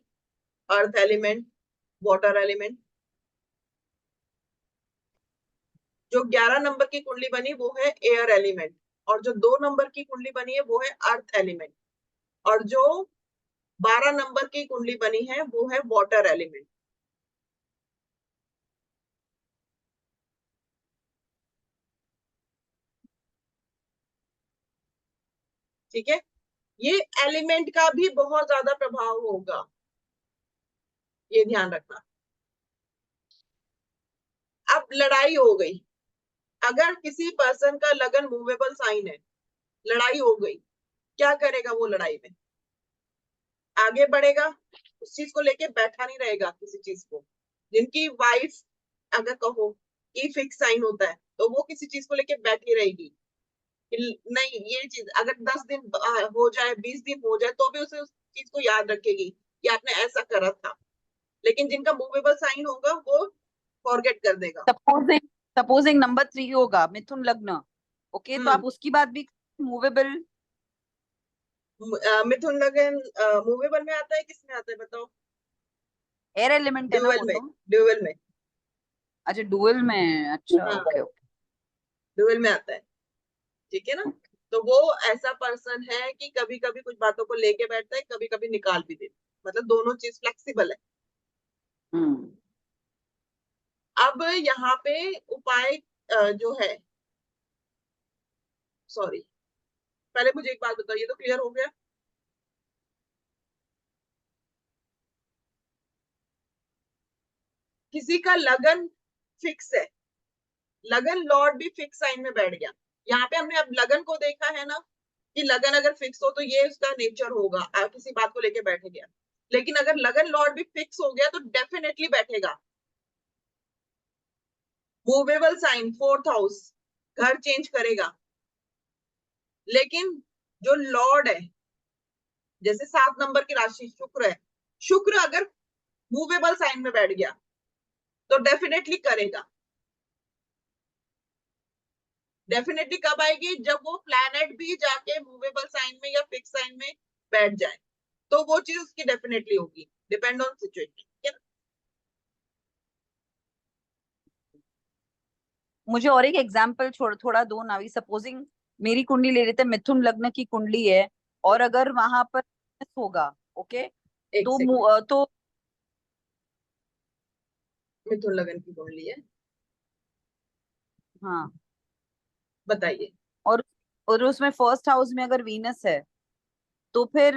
earth element, water element. जो 11 नंबर की कुंडली बनी वो है एयर एलिमेंट, और जो 2 नंबर की कुंडली बनी है वो है अर्थ एलिमेंट, और जो 12 नंबर की कुंडली बनी है वो है वाटर एलिमेंट। ठीक है? ये एलिमेंट का भी बहुत ज्यादा प्रभाव होगा, ये ध्यान रखना। अब लड़ाई हो गई, अगर किसी पर्सन का लगन मूवेबल साइन है, लड़ाई हो गई, क्या करेगा वो? लड़ाई में आगे बढ़ेगा, उस चीज को लेके बैठा नहीं रहेगा किसी चीज को। जिनकी वाइफ अगर कहो कि फिक्स साइन होता है तो वो किसी चीज को लेके बैठी रहेगी कि नहीं ये चीज अगर 10 दिन हो जाए 20 दिन हो जाए तो भी उसे उस चीज को याद रखेगी कि आपने ऐसा करा था। लेकिन जिनका मूवेबल साइन होगा वो फॉरगेट कर देगा। सपोजिंग सपोजिंग नंबर 3 होगा मिथुन लग्न, ओके, तो हम्म आप उसकी बात भी मूवेबल। मिथुन लगन मूवेबल में आता है किसमें आता है बताओ? एयर एलिमेंट है ना ड्यूअल वो में, तो। ड्यूअल में। अच्छा डुअल में, अच्छा हाँ ओके ओके। ड्यूअल में आता है, ठीक है ना। तो वो ऐसा पर्सन है कि कभी कभी कुछ बातों को लेके बैठता है, कभी कभी निकाल भी देता है, मतलब दोनों चीज फ्लेक्सिबल है। हम्म। अब यहाँ पे उपाय जो है, सॉरी पहले मुझे एक बात बताओ, ये तो क्लियर हो गया। किसी का लगन फिक्स है, लगन लॉर्ड भी फिक्स साइन में बैठ गया। यहाँ पे हमने अब लगन को देखा है ना कि लगन अगर फिक्स हो तो ये उसका नेचर होगा, किसी बात को लेके बैठ गया। लेकिन अगर लगन लॉर्ड भी फिक्स हो गया तो डेफिनेटली बैठेगा। मूवेबल साइन 4th हाउस, घर चेंज करेगा। लेकिन जो लॉर्ड है, जैसे 7 नंबर की राशि शुक्र है, शुक्र अगर मूवेबल साइन में बैठ गया तो डेफिनेटली करेगा। डेफिनेटली कब आएगी? जब वो प्लैनेट भी जाके मूवेबल साइन में या फिक्स साइन में बैठ जाए, तो वो चीज उसकी डेफिनेटली होगी, डिपेंड ऑन सिचुएशन। मुझे और एक एग्जांपल छोड़ थोड़ा दो नावी। सपोजिंग मेरी कुंडली ले लेते हैं, मिथुन लग्न की कुंडली है, और अगर वहां पर होगा, ओके, एक तो सेकंड, तो मिथुन लगन की कुंडली है, हाँ, बताइए। और उसमें फर्स्ट हाउस में अगर वीनस है तो फिर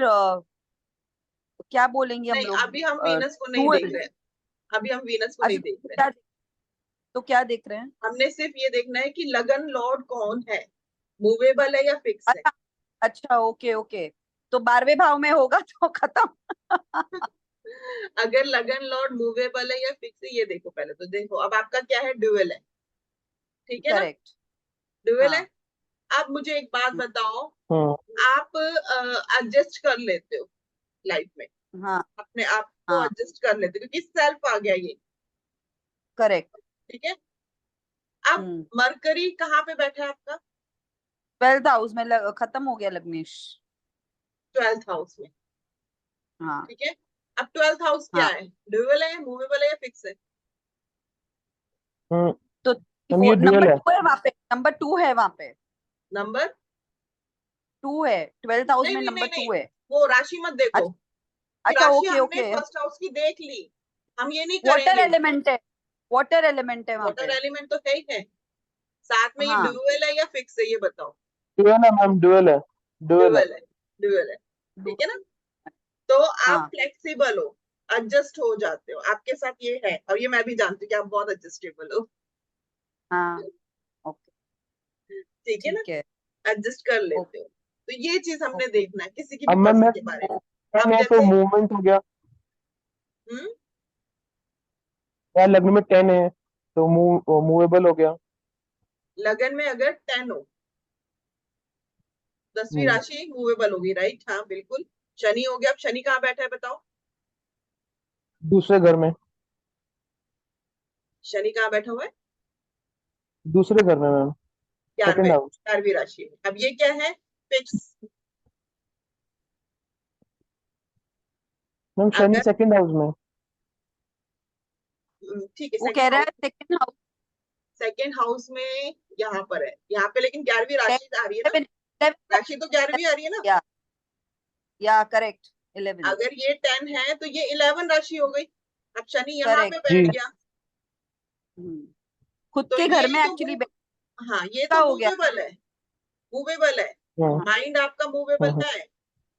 क्या बोलेंगे हम नहीं लोग? अभी हम वीनस को नहीं देख डुअल। रहे, अभी हम वीनस को नहीं अच्छा देख रहे। क्या, तो क्या देख रहे हैं? हमने सिर्फ ये देखना है कि लगन लॉर्ड कौन है, मूवेबल है या फिक्स है। अच्छा अच्छा, ओके ओके, तो 12वें भाव में होगा तो खत्म। अगर लगन लॉर्ड मूवेबल है या फिक्स है ये देखो पहले, तो देखो अब आपका क्या है, ड्यूअल है, ठीक है ना, करेक्ट। ड्यूअल है। हाँ अब मुझे एक बात बताओ, हम्म आप एडजस्ट कर लेते हो लाइफ में, हाँ अपने आप को हाँ, एडजस्ट कर लेते हो क्योंकि सेल्फ आ गया ये, करेक्ट। ठीक है। अब हम्म। मरकरी कहाँ पे बैठा है आपका? 12th हाउस में खत्म हो गया लग्नेश। 12th हाउस में, हाँ ठीक है। अब 12th हाउस क्या हाँ, है, ड्यूअल है, मूवेबल है या फिक्स है? हम्म तो हम ये ड्यूअल नंबर है। 2 है वहां पे, नंबर 2 है वहां पे, नंबर 2 है, 12th हाउस नहीं में नहीं नंबर नहीं नहीं, 2 है। वो राशि मत देखो, अच्छा कि अच्छा, राशि ओके हमने ओके, फर्स्ट हाउस की देख ली, हम ये नहीं वाटर करेंगे। एलिमेंट है, वाटर एलिमेंट है वहां वाटर पे। एलिमेंट तो है ही है, साथ में ये हाँ ड्यूअल है या फिक्स है ये बताओ? ड्यूअल है मैम, ड्यूअल है, ड्यूअल है। ड्यूअल है, ड्यूअल है, ठीक है ना। तो आप हाँ फ्लेक्सिबल हो, एडजस्ट हो जाते हो, आपके साथ ये है, और ये मैं भी जानती हूँ कि आप बहुत एडजस्टेबल हो, हाँ, ओके, ठीक है ना, ठीक है, एडजस्ट कर लेते ओके हो। तो ये चीज हमने ओके। देखना है किसी की भी अब मैम पर्सन मैं के बारे में। टेन अब है तो जैसे मूवमेंट हो गया, हम्म या लग्न में 10 है तो मूवेबल हो गया। लगन में अगर 10 हो, 10वीं हम्म राशि मूवेबल होगी, राइट, हाँ बिल्कुल। शनि हो गया, अब शनि कहाँ बैठा है बताओ? दूसरे घर में, शनि कहाँ बैठा हुआ है? दूसरे घर में मैम, सेकंड 11वें, हाउस। 11वीं राशि में। अब ये क्या है, फिक्स। मैम शनि अगर सेकंड हाउस में। ठीक है, वो कह सेकंड रहा हाउस, है सेकंड हाउस, सेकंड हाउस में यहाँ पर है, यहाँ पे लेकिन 11वीं राशि आ रही है ना, 11, राशि तो 11वीं आ रही है ना। या करेक्ट 11, अगर ये 10 है तो ये 11 राशि हो गई। अब शनि यहाँ पे करेक्ट। जी। बैठ गया, खुद तो के घर ये में तो एक्चुअली हाँ ये का तो हो गया। मूवेबल है, मूवेबल है, हाँ माइंड आपका मूवेबल हाँ है,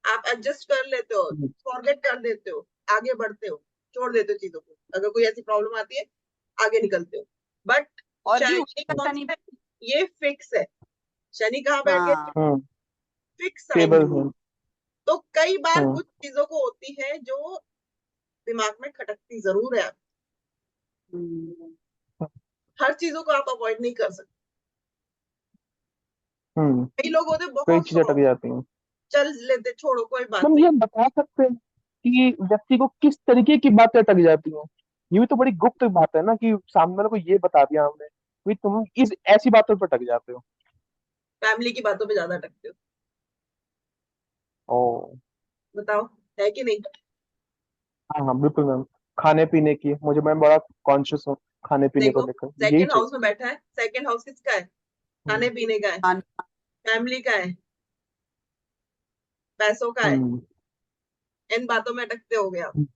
आप एडजस्ट कर लेते हो, जी। फॉरगेट कर देते हो, आगे बढ़ते हो, छोड़ देते हो चीजों को, अगर कोई ऐसी प्रॉब्लम आती है आगे निकलते हो। बट और भी ये उसका कौन शनि। सा है, ये फिक्स है। शनि कहाँ बैठ गए? हाँ हाँ फिक्स साइन स्टेबल में। है। तो कई बार हाँ कुछ चीजों को होती है जो दिमाग में खटकती जरूर है। हम्म, हर चीजों को आप अवॉइड नहीं कर सकते। हम्म। कई लोग होते हैं कई बहुत चीजें अटक सॉफ्ट, जाती हैं। चल लेते, छोड़ो कोई बात हम नहीं। ये बता सकते हैं कि व्यक्ति को किस तरीके की बातें अटक जाती हैं? ये भी तो बड़ी गुप्त बात है ना, कि सामने वाले को ये बता दिया हमने कि तुम इस ऐसी बातों पर अटक जाते हो। फैमिली की बातों पे ज्यादा अटकते हो, ओ। बताओ, है कि नहीं? हाँ हाँ बिल्कुल मैम। खाने पीने की मुझे, मैं बड़ा कॉन्शियस हूँ खाने पीने को देखो, लेकर, यही सेकंड हाउस चाहिए। में बैठा है, सेकंड हाउस किसका है? हम्म। खाने पीने का है, खान फैमिली का है, पैसों का है। हम्म। इन बातों में अटकते हो गए आप।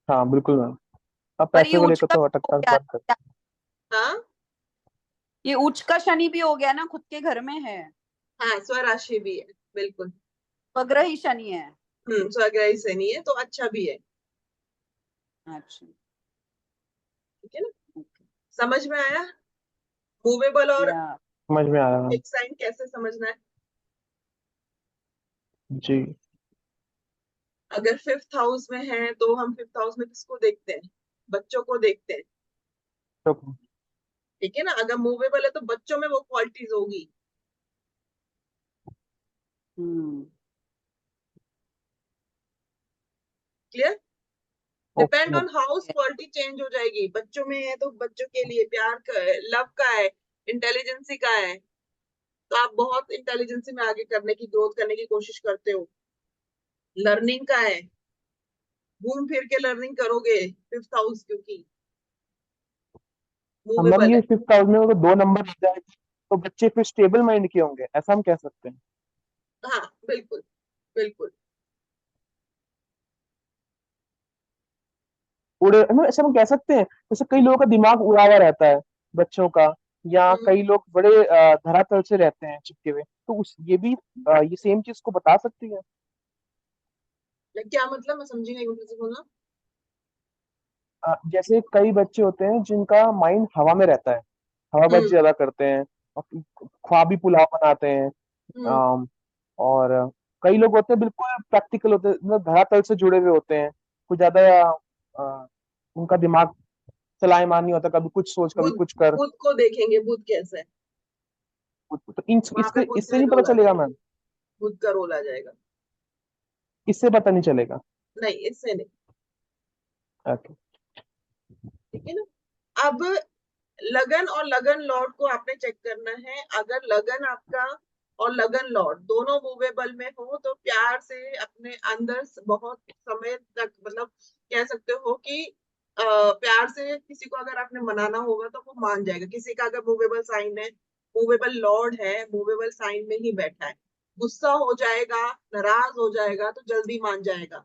हाँ बिल्कुल मैम। अब पर ये पैसे को उच्च लेकर का तो हो अटकना गया, बंद कर। हाँ ये उच्च का शनि भी हो गया ना, खुद के घर में है, हाँ, स्वराशि भी है, बिल्कुल। स्वग्रह ही शनि है। स्वग्रही शनि है तो अच्छा भी है। अच्छा, ठीक है ना? समझ में आया? मूवेबल और या समझ में आ रहा है मैम। फिक्स साइन कैसे समझना है? जी। अगर फिफ्थ हाउस में है तो हम फिफ्थ हाउस में किसको देखते हैं? बच्चों को देखते हैं। तो ठीक है ना? अगर मूवेबल है तो बच्चों में वो क्वालिटीज होगी। Hmm, clear? Okay depend ma'am. On house quality change हो जाएगी। बच्चों में है तो बच्चों के लिए प्यार का है, लव का है, इंटेलिजेंसी का है, तो आप बहुत इंटेलिजेंसी में आगे करने की, ग्रोथ करने की कोशिश करते हो। लर्निंग का है, घूम फिर के लर्निंग करोगे, फिफ्थ हाउस क्योंकि मैम मूवेबल ये है। फिफ्थ हाउस में अगर 2 नंबर आ जाए तो बच्चे फिर स्टेबल माइंड के होंगे, ऐसा हम कह सकते हैं। हाँ बिल्कुल, बिल्कुल। उड़े हम ऐसा हम कह सकते हैं, जैसे कई लोगों का दिमाग उड़ा हुआ रहता है बच्चों का, या हम्म, कई लोग बड़े धरातल से रहते हैं चिपके हुए, तो उस ये भी ये सेम चीज को बता सकती है। क्या मतलब? मैं समझी नहीं, मुझे बोलना। जैसे कई बच्चे होते हैं जिनका माइंड हवा में रहता है, हवाबाजी हम्म, ज्यादा करते हैं, और ख्वाबी पुलाव बनाते हैं। हम्म। अम, और कई लोग होते हैं बिल्कुल प्रैक्टिकल होते हैं, मतलब धरातल से जुड़े हुए होते हैं, कुछ ज्यादा अ, उनका दिमाग चलाएमान नहीं होता, कभी कुछ सोच कभी बुध, कुछ कर। बुध को देखेंगे, बुध कैसा है। तो वहां पे इससे बुध इससे का नहीं पता रोल आ चलेगा जाएगा, मैम? बुध का रोल आ जाएगा। इससे पता नहीं चलेगा? नहीं, इससे नहीं। ओके। ठीक है ना? अब लगन और लगन लॉर्ड को आपने चेक करना है। अगर लगन आपका और लगन लॉर्ड दोनों मूवेबल में हो तो प्यार से अपने अंदर बहुत समय तक, मतलब कह सकते हो कि प्यार से किसी को अगर आपने मनाना होगा तो वो मान जाएगा। किसी का अगर मूवेबल साइन है, मूवेबल लॉर्ड है, मूवेबल साइन में ही बैठा है, गुस्सा हो जाएगा, नाराज हो जाएगा तो जल्दी मान जाएगा।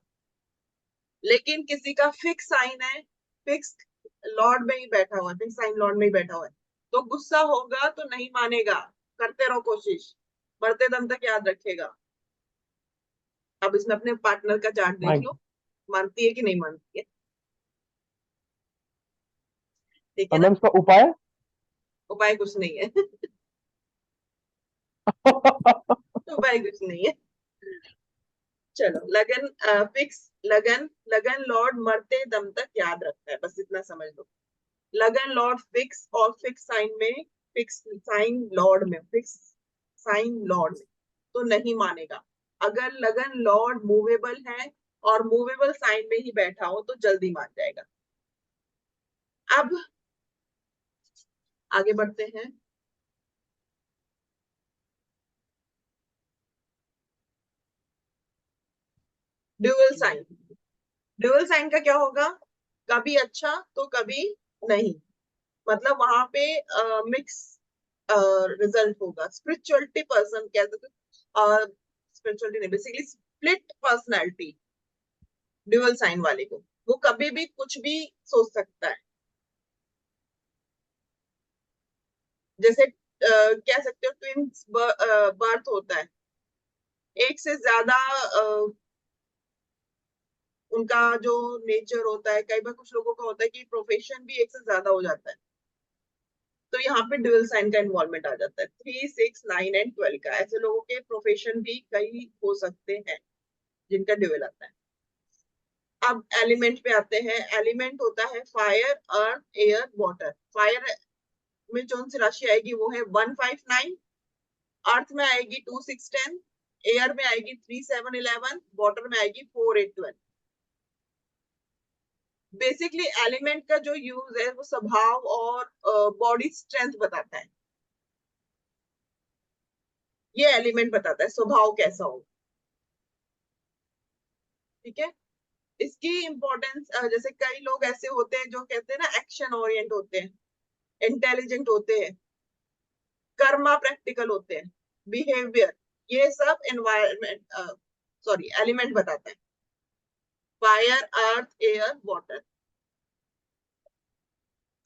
लेकिन किसी का फिक्स साइन है, फिक्स लॉर्ड में ही बैठा हुआ है, फिक्स साइन लॉर्ड में ही बैठा हुआ है, तो गुस्सा होगा तो नहीं मानेगा। करते रहो कोशिश, मरते दम तक याद रखेगा। अब इसमें अपने पार्टनर का चार्ट देख माइक। लो, मानती है कि नहीं मानती है। ठीक है और ना? मैम इसका उपाय? उपाय कुछ नहीं है। उपाय कुछ नहीं है। चलो, लगन फिक्स, लगन लगन लॉर्ड मरते दम तक याद रखता है, बस इतना समझ लो। लगन लॉर्ड फिक्स और फिक्स साइन में, फिक्स साइन लॉर्ड में, फिक्स साइन लॉर्ड में तो नहीं मानेगा। अगर लगन लॉर्ड मूवेबल है और मूवेबल साइन में ही बैठा हो तो जल्दी मान जाएगा। अब आगे बढ़ते हैं। Dual sign. ड्यूअल साइन का क्या होगा? कभी अच्छा तो कभी नहीं, मतलब वहां पे मिक्स रिजल्ट होगा। स्पिरिचुअलिटी पर्सन कह सकते, स्पिरिचुअलिटी नहीं, basically split personality. Dual sign वाले को वो कभी भी कुछ भी सोच सकता है। जैसे कह सकते हो ट्विंस बर्थ होता है, एक से ज्यादा उनका जो नेचर होता है। कई बार कुछ लोगों का होता है कि प्रोफेशन भी एक से ज्यादा हो जाता है, तो यहाँ पे ड्यूअल साइन का इन्वॉल्वमेंट आ जाता है। 3, 6, 9 एंड 12 का, ऐसे लोगों के प्रोफेशन भी कई हो सकते हैं जिनका ड्यूअल आता है। अब एलिमेंट पे आते हैं। एलिमेंट होता है फायर, अर्थ, एयर, वाटर। फायर में कौन सी राशि आएगी, वो है 159। अर्थ में आएगी 2610, एयर में आएगी 3711, वाटर में आएगी 4812। बेसिकली एलिमेंट का जो यूज है वो स्वभाव और बॉडी स्ट्रेंथ बताता है। ये एलिमेंट बताता है स्वभाव कैसा हो। ठीक है, इसकी इंपॉर्टेंस, जैसे कई लोग ऐसे होते हैं जो कहते हैं ना एक्शन ओरिएंट होते हैं, इंटेलिजेंट होते हैं, कर्मा प्रैक्टिकल होते हैं, बिहेवियर, ये सब एनवायरमेंट सॉरी एलिमेंट बताता है। फायर, अर्थ, एयर, वाटर।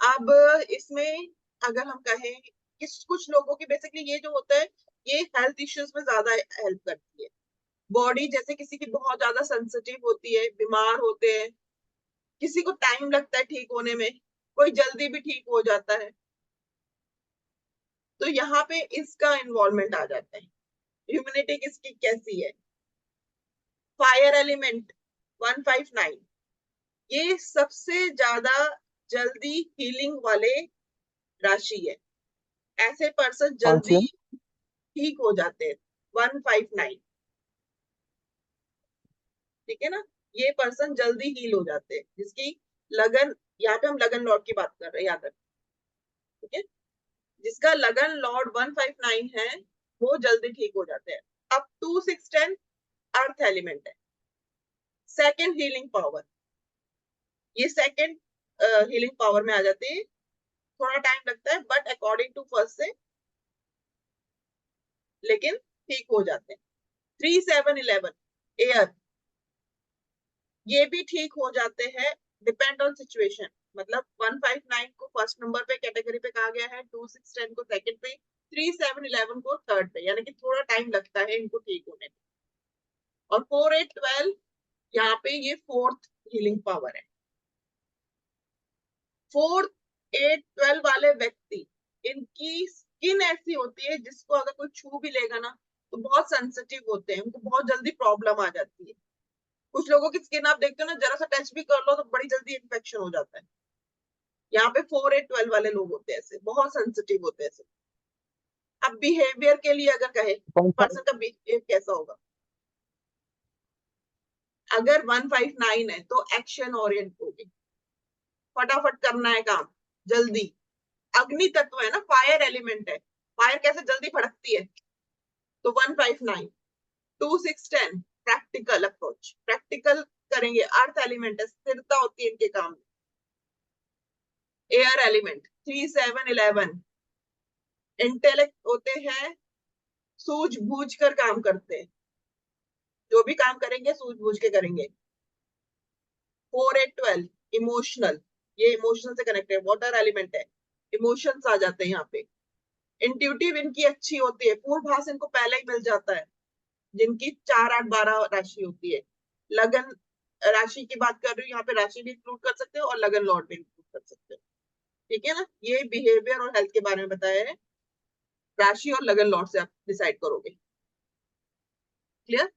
अब इसमें अगर हम कहें कि कुछ लोगों की बेसिकली ये जो होता है ये हेल्थ इश्यूज में ज्यादा हेल्प करती है। बॉडी जैसे किसी की बहुत ज्यादा सेंसिटिव होती है, बीमार होते हैं, किसी को टाइम लगता है ठीक होने में, कोई जल्दी भी ठीक हो जाता है, तो यहाँ पे इसका इन्वॉल्वमेंट आ जाता है। ह्यूमिनिटी किसकी कैसी है। फायर एलिमेंट 159, ये सबसे ज्यादा जल्दी हीलिंग वाले राशि है। ऐसे पर्सन कौन सी जल्दी है? ठीक हो जाते हैं। 159, ठीक है ना, ये पर्सन जल्दी हील हो जाते हैं जिसकी लगन, यहाँ पे हम लगन लॉर्ड की बात कर रहे हैं, याद रखें। ठीक है, जिसका लगन लॉर्ड 159 है वो जल्दी ठीक हो जाते हैं। अब 2610 अर्थ एलिमेंट है, सेकेंड हीलिंग पावर। ये सेकेंड हीलिंग पावर में आ जाते हैं। थोड़ा टाइम लगता है बट अकॉर्डिंग टू फर्स्ट से, लेकिन ठीक हो जाते हैं। 3711 एयर, ये भी ठीक हो जाते हैं, डिपेंड ऑन सिचुएशन। मतलब 159 को फर्स्ट नंबर पे कैटेगरी पे कहा गया है, 2610 को सेकंड पे, 3711 को थर्ड पे, यानी कि थोड़ा टाइम लगता है इनको ठीक होने में। और 4812 यहाँ पे ये फोर्थ हीलिंग पावर है। 4812 वाले व्यक्ति, इनकी स्किन ऐसी होती है जिसको अगर कोई छू भी लेगा ना तो बहुत सेंसिटिव होते हैं, उनको बहुत जल्दी प्रॉब्लम आ जाती है। कुछ लोगों की स्किन आप देखते हो ना, जरा सा टच भी कर लो तो बड़ी जल्दी इन्फेक्शन हो जाता है। यहाँ पे 4812 वाले लोग होते हैं ऐसे, बहुत सेंसिटिव होते हैं ऐसे। अब बिहेवियर के लिए अगर कहे कौन सा? पर्सन का बिहेवियर कैसा होगा, अगर 159 है तो एक्शन ओरिएंट होगी, फटाफट करना है काम, जल्दी। अग्नि तत्व है ना, फायर एलिमेंट है, फायर कैसे जल्दी भड़कती है, तो 159। 2610 प्रैक्टिकल अप्रोच, प्रैक्टिकल करेंगे। अर्थ एलिमेंट है, स्थिरता होती है इनके काम में। एयर एलिमेंट 3711 इंटेलेक्ट होते हैं, सूझबूझ कर काम करते हैं, जो भी काम करेंगे सूझबूझ के करेंगे। 4812 इमोशनल, ये इमोशनल से कनेक्ट है, वाटर एलिमेंट है, इमोशंस आ जाते हैं यहाँ पे। इंट्यूटिव इनकी अच्छी होती है, पूर्वाभास इनको पहले ही मिल जाता है, जिनकी 4 8 12 राशि होती है। लगन राशि की बात कर रही हूँ, यहाँ पे राशि भी इंक्लूड कर सकते हो और लगन लॉर्ड भी इंक्लूड कर सकते हो। ठीक है ना, ये बिहेवियर और हेल्थ के बारे में बताया है। राशि और लगन लॉर्ड से आप डिसाइड करोगे। क्लियर।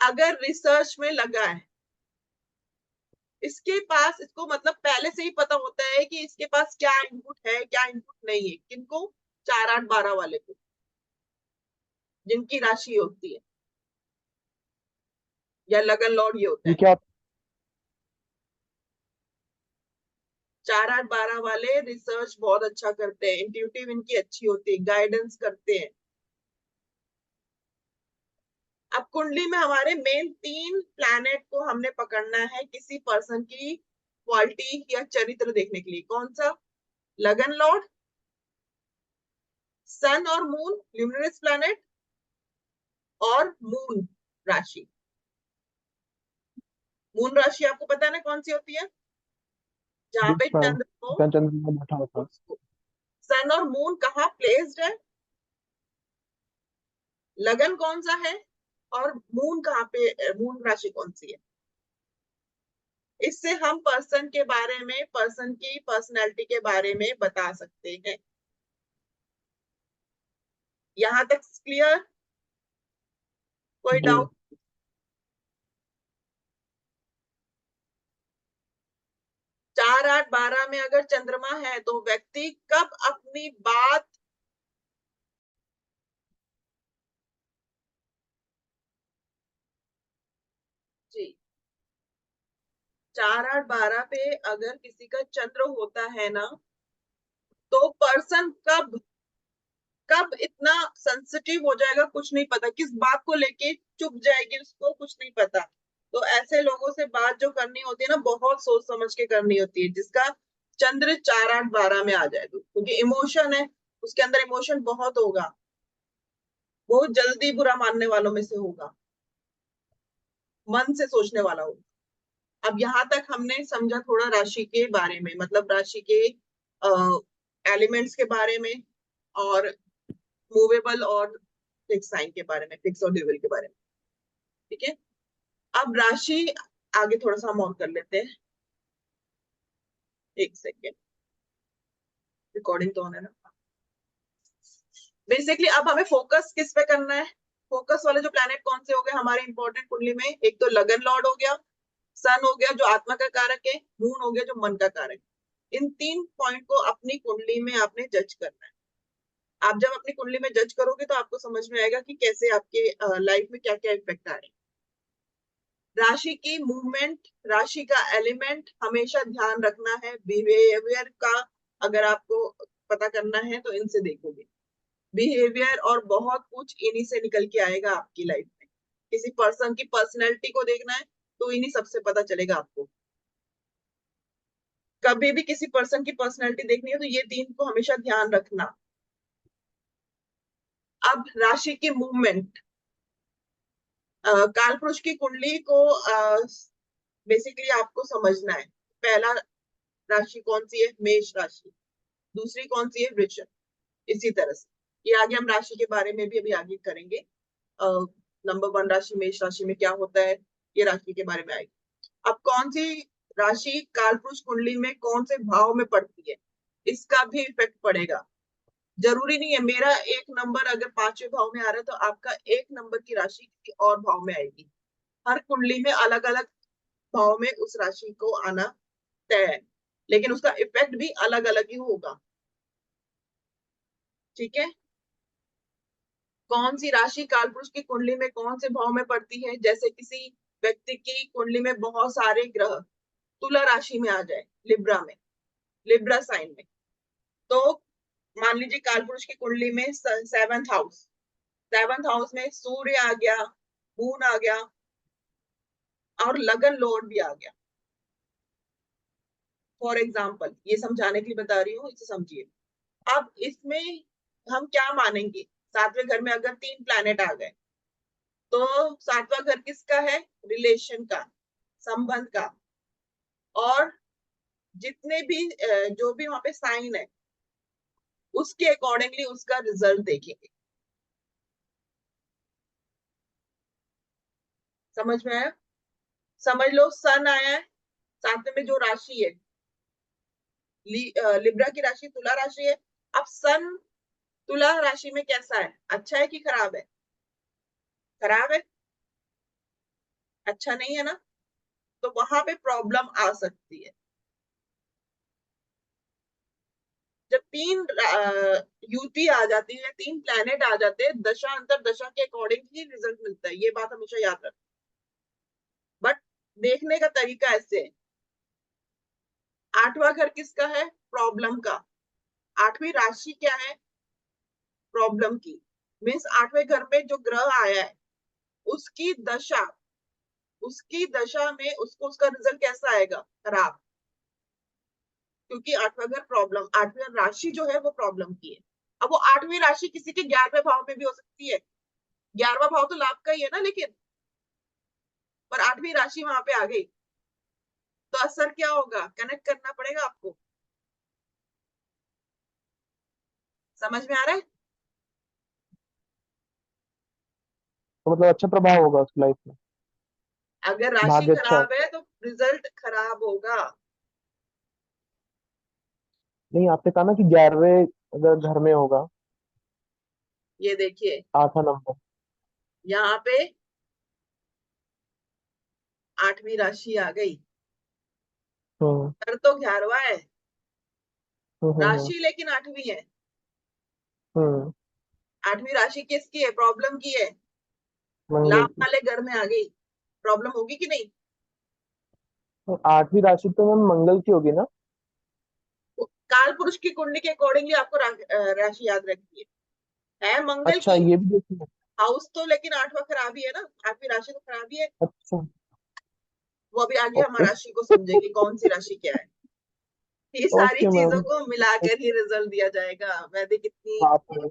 अगर रिसर्च में लगा है, इसके पास, इसको मतलब पहले से ही पता होता है कि इसके पास क्या इनपुट है क्या इनपुट नहीं है, किनको, 4 8 12 वाले को, जिनकी राशि होती है या लगन लॉर्ड ये होता ये है। क्या? 4 8 12 वाले रिसर्च बहुत अच्छा करते हैं, इंट्यूटिव इनकी अच्छी होती है, गाइडेंस करते हैं। अब कुंडली में हमारे मेन 3 प्लैनेट को हमने पकड़ना है किसी पर्सन की क्वालिटी या चरित्र देखने के लिए। कौन सा, लगन लॉर्ड, सन और मून ल्यूमिनस प्लैनेट, और मून राशि। मून राशि आपको पता है ना कौन सी होती है, जहां पे चंद्र को, चंद्रमा बैठा होता है। सन और मून कहाँ प्लेस्ड है, लगन कौन सा है, और मून कहाँ पे, मून राशि कौन सी है। इससे हम पर्सन के बारे में, पर्सन की पर्सनैलिटी के बारे में बता सकते हैं। यहां तक क्लियर, कोई जी। डाउट। 4, 8, 12 में अगर चंद्रमा है तो व्यक्ति कब अपनी बात जी 4, 8, 12 पे अगर किसी का चंद्र होता है ना, तो पर्सन कब कब इतना सेंसिटिव हो जाएगा कुछ नहीं पता, किस बात को लेके चुप जाएगी उसको कुछ नहीं पता। तो ऐसे लोगों से बात जो करनी होती है ना, बहुत सोच समझ के करनी होती है, जिसका चंद्र 4, 8, 12 में आ जाए तो, क्योंकि इमोशन है, उसके अंदर इमोशन बहुत होगा, बहुत जल्दी बुरा मानने वालों में से होगा, मन से सोचने वाला होगा। अब यहाँ तक हमने समझा थोड़ा राशि के बारे में, मतलब राशि के एलिमेंट्स के बारे में, और मूवेबल और फिक्स साइन के बारे में, फिक्स और ड्यूरेबल के बारे में। ठीक है, अब राशि आगे थोड़ा सा हम और कर लेते हैं। एक सेकेंड, रिकॉर्डिंग तो होना है ना। बेसिकली अब हमें फोकस किस पे करना है? फोकस वाले जो प्लैनेट कौन से हो गए हमारे इंपॉर्टेंट कुंडली में? एक तो लगन लॉर्ड हो गया, सन हो गया जो आत्मा का कारक है, मून हो गया जो मन का कारक है। इन 3 पॉइंट को अपनी कुंडली में आपने जज करना है। आप जब अपनी कुंडली में जज करोगे तो आपको समझ में आएगा कि कैसे आपके लाइफ में क्या क्या इफेक्ट आ रहे हैं। राशि की मूवमेंट, राशि का एलिमेंट हमेशा ध्यान रखना है। बिहेवियर का अगर आपको पता करना है तो इनसे देखोगे, बिहेवियर और बहुत कुछ इन्हीं से निकल के आएगा आपकी लाइफ में। किसी पर्सन की पर्सनैलिटी को देखना है तो इन्हीं सबसे पता चलेगा आपको। कभी भी किसी पर्सन की पर्सनैलिटी देखनी है तो ये 3 को हमेशा ध्यान रखना। अब राशि की मूवमेंट, काल पुरुष की कुंडली को बेसिकली आपको समझना है। पहला राशि कौन सी है? मेष राशि। दूसरी कौन सी है? वृश्चिक। इसी तरह से ये आगे हम राशि के बारे में भी अभी आगे करेंगे। नंबर 1 राशि मेष राशि में क्या होता है, ये राशि के बारे में आएगी। अब कौन सी राशि कालपुरुष कुंडली में कौन से भाव में पड़ती है, इसका भी इफेक्ट पड़ेगा। जरूरी नहीं है मेरा 1 नंबर अगर 5वें भाव में आ रहा है तो आपका 1 नंबर की राशि किसी और भाव में आएगी। हर कुंडली में अलग अलग भाव में उस राशि को आना तय है, लेकिन उसका इफेक्ट भी अलग अलग ही होगा। ठीक है, कौन सी राशि कालपुरुष की कुंडली में कौन से भाव में पड़ती है? जैसे किसी व्यक्ति की कुंडली में बहुत सारे ग्रह तुला राशि में आ जाए, लिब्रा में, लिब्रा साइन में, तो मान लीजिए कालपुरुष की कुंडली में 7th हाउस, 7th हाउस में सूर्य आ गया, मून आ गया और लगन लॉर्ड भी आ गया। फॉर एग्जाम्पल, ये समझाने के लिए बता रही हूँ, इसे समझिए। अब इसमें हम क्या मानेंगे? 7वें घर में अगर 3 प्लैनेट आ गए तो 7वां घर किसका है? रिलेशन का, संबंध का। और जितने भी जो भी वहां पे साइन है उसके अकॉर्डिंगली उसका रिजल्ट देखेंगे। समझ में आया? समझ लो सन आया है 7वें में, जो राशि है लिब्रा की राशि तुला राशि है। अब सन तुला राशि में कैसा है? अच्छा है कि खराब है? खराब है, अच्छा नहीं है ना, तो वहां पे प्रॉब्लम आ सकती है। जब 3 युति आ जाती है, 3 प्लैनेट आ जाते हैं, दशा अंतर दशा के अकॉर्डिंग ही रिजल्ट मिलता है, ये बात हमेशा याद रखना। बट देखने का तरीका ऐसे है। 8वां घर किसका है? प्रॉब्लम का। 8वीं राशि क्या है? प्रॉब्लम की। मीन्स 8वें घर में जो ग्रह आया है उसकी दशा, उसकी दशा में उसको उसका रिजल्ट कैसा आएगा? खराब, क्योंकि 8वां घर प्रॉब्लम, 8वीं राशि जो है वो प्रॉब्लम की है। अब वो 8वीं राशि किसी के 11वें भाव में भी हो सकती है। 11वां भाव तो लाभ का ही है ना, लेकिन पर 8वीं राशि वहां पे आ गई तो असर क्या होगा? कनेक्ट करना पड़ेगा आपको। समझ में आ रहा है? तो मतलब अच्छा प्रभाव होगा उसकी लाइफ में, अगर राशि भाग्य अच्छा है। खराब है तो रिजल्ट खराब होगा। नहीं, आपने कहा ना कि 11वें अगर घर में होगा, ये देखिए 8वां नंबर। यहाँ पे 8वीं राशि आ गई, हम्म घर तो 11वां है, हम्म हम्म राशि लेकिन 8वीं है। हम्म, 8वीं राशि किसकी है? प्रॉब्लम की है, मंगल लाभ की। वाले घर में आ गई, प्रॉब्लम होगी कि नहीं? तो 8वीं राशि तो मैम मंगल की होगी ना? काल पुरुष की कुंडली के अकॉर्डिंगली आपको राशि याद रखनी है मंगल अच्छा, की। ये भी देखिए। हाउस तो लेकिन 8वां खराबी है ना, 8वीं राशि तो खराबी है। अच्छा। वो अभी आगे हम ओके। राशि को समझेंगे कौन सी राशि क्या है। ये सारी ओके चीजों मैम। को मिलाकर ही रिजल्ट दिया जाएगा। वैदिक कितनी बाप रे।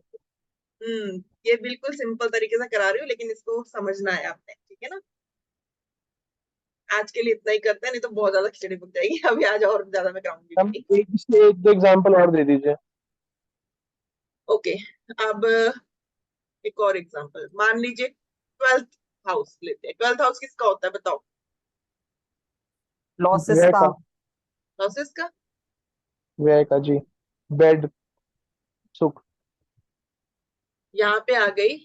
ये बिल्कुल सिंपल तरीके से करा रही हूँ, लेकिन इसको समझना है आपने, ठीक है ना? आज के लिए इतना ही करते हैं, नहीं तो बहुत ज्यादा खिचड़ी पक जाएगी। अभी आज और ज्यादा मैं कराऊंगी भी मैम नहीं। एक इसके एक दो एग्जांपल और दे दीजिए। ओके, अब एक और एग्जांपल मान लीजिए, 12th हाउस लेते हैं। 12th हाउस किसका होता है बताओ? लॉसेस व्यय का। का। लॉसेस का। व्यय का जी। बेड। सुख। यहाँ पे आ गई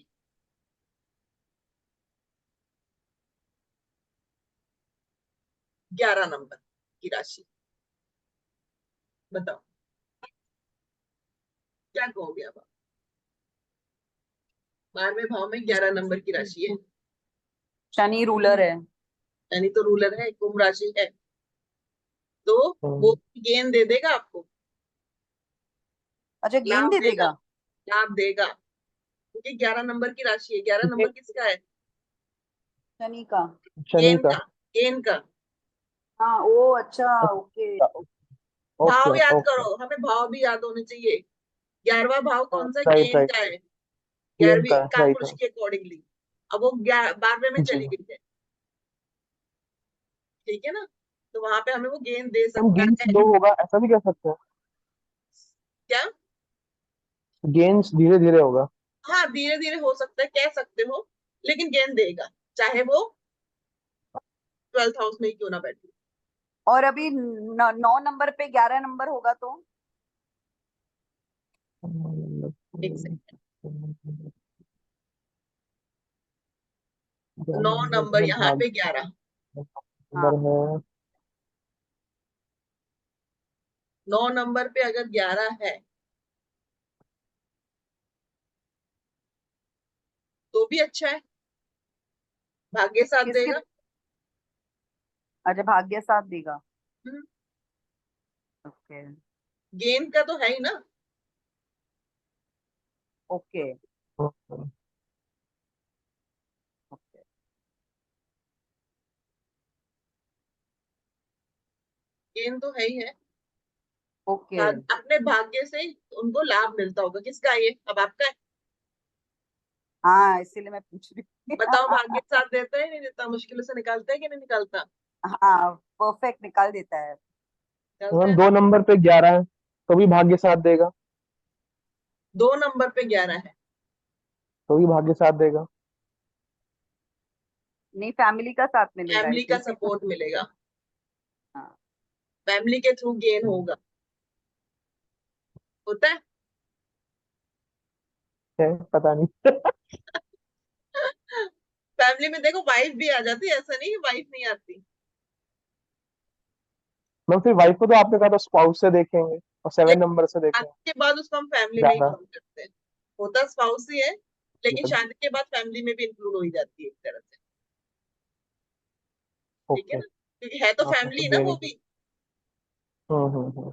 11 नंबर की राशि, बताओ क्या कहोगे अब आप? 12वें भाव में 11 नंबर की राशि है, शनि रूलर है। यानी तो रूलर है, कुंभ राशि है, तो वो हम्म, गेन दे देगा आपको, अच्छा, गेंद लाभ दे देगा, देगा। लाभ देगा, क्योंकि 11 नंबर की राशि है। 11 ये नंबर किसका है? शनि का। शनि गेन का। का, गेन का। हाँ, ओ अच्छा, ओके। अच्छा, ओके भाव याद ओके। करो, हमें भाव भी याद होने चाहिए। 11वां भाव कौन सा? Right gain right. का है, गेम 11वीं का। राइट कालपुरुष है। के अकॉर्डिंगली। अब वो 12वें में जी। चली गई है, ठीक है ना? तो वहां पे हमें वो गेन दे हम सकता गेम है। स्लो होगा ऐसा भी कह सकते हैं। क्या? गेम्स धीरे धीरे होगा। हाँ, धीरे धीरे हो सकता है, कह सकते हो, लेकिन गेन देगा, चाहे वो 12th हाउस में ही क्यों ना बैठे। और अभी 9 नंबर पे 11 नंबर होगा तो? एक सेकंड, 9 नंबर यहाँ भाग पे 11, हाँ। नंबर है। 9 नंबर पे अगर 11 है तो भी अच्छा है, भाग्य साथ किसके? देगा। अच्छा, भाग्य साथ देगा। हम्म, ओके। गेन का तो है ही ना। ओके। ओके। गेन तो है ही है। ओके। अपने भाग्य से उनको लाभ मिलता होगा। किसका है ये? अब आपका है। हाँ, इसीलिए मैं पूछ रही थी। बताओ, भाग्य साथ देता है नहीं देता? मुश्किलों से निकालता है कि नहीं निकालता? हाँ, परफेक्ट निकाल देता है। निकालता हम है ना। 2 नंबर पे 11 है तो भी भाग्य साथ देगा। 2 नंबर पे 11 है, तो भी भाग्य साथ देगा। नहीं, फैमिली का साथ मिलेगा फैमिली का इसीलिए। सपोर्ट मिलेगा, हाँ। फैमिली के थ्रू गेन होगा, होता है। पता नहीं। फैमिली में देखो वाइफ भी आ जाती है, ऐसा नहीं कि वाइफ नहीं आती। मैम फिर वाइफ को तो आपने कहा था स्पाउस से देखेंगे और 7 नंबर से लेकिन देखेंगे। शादी के बाद उसको हम फैमिली में ही ज्यादा। काउंट करते हैं। होता स्पाउस ही है, लेकिन शादी के बाद फैमिली में भी इंक्लूड हो ही जाती है एक तरह से, ठीक है ओके। ना? क्योंकि है तो आपने तो फैमिली ना गेम वो ही। भी। हम्म।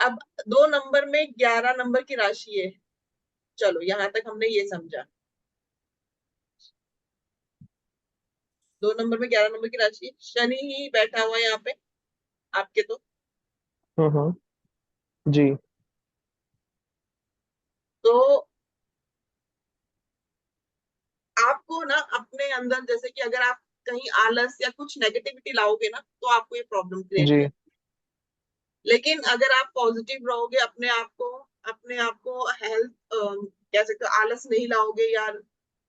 अब 2 नंबर में 11 नंबर की राशि है, चलो यहां तक हमने ये समझा। 2 नंबर में 11 नंबर की राशि है, शनि ही बैठा हुआ है यहाँ पे आपके तो। जी। तो आपको ना अपने अंदर, जैसे कि अगर आप कहीं आलस या कुछ नेगेटिविटी लाओगे ना, तो आपको ये प्रॉब्लम क्रिएट जी। कर। लेकिन अगर आप पॉजिटिव रहोगे, अपने आप को हेल्थ कह सकते हो, आलस नहीं लाओगे या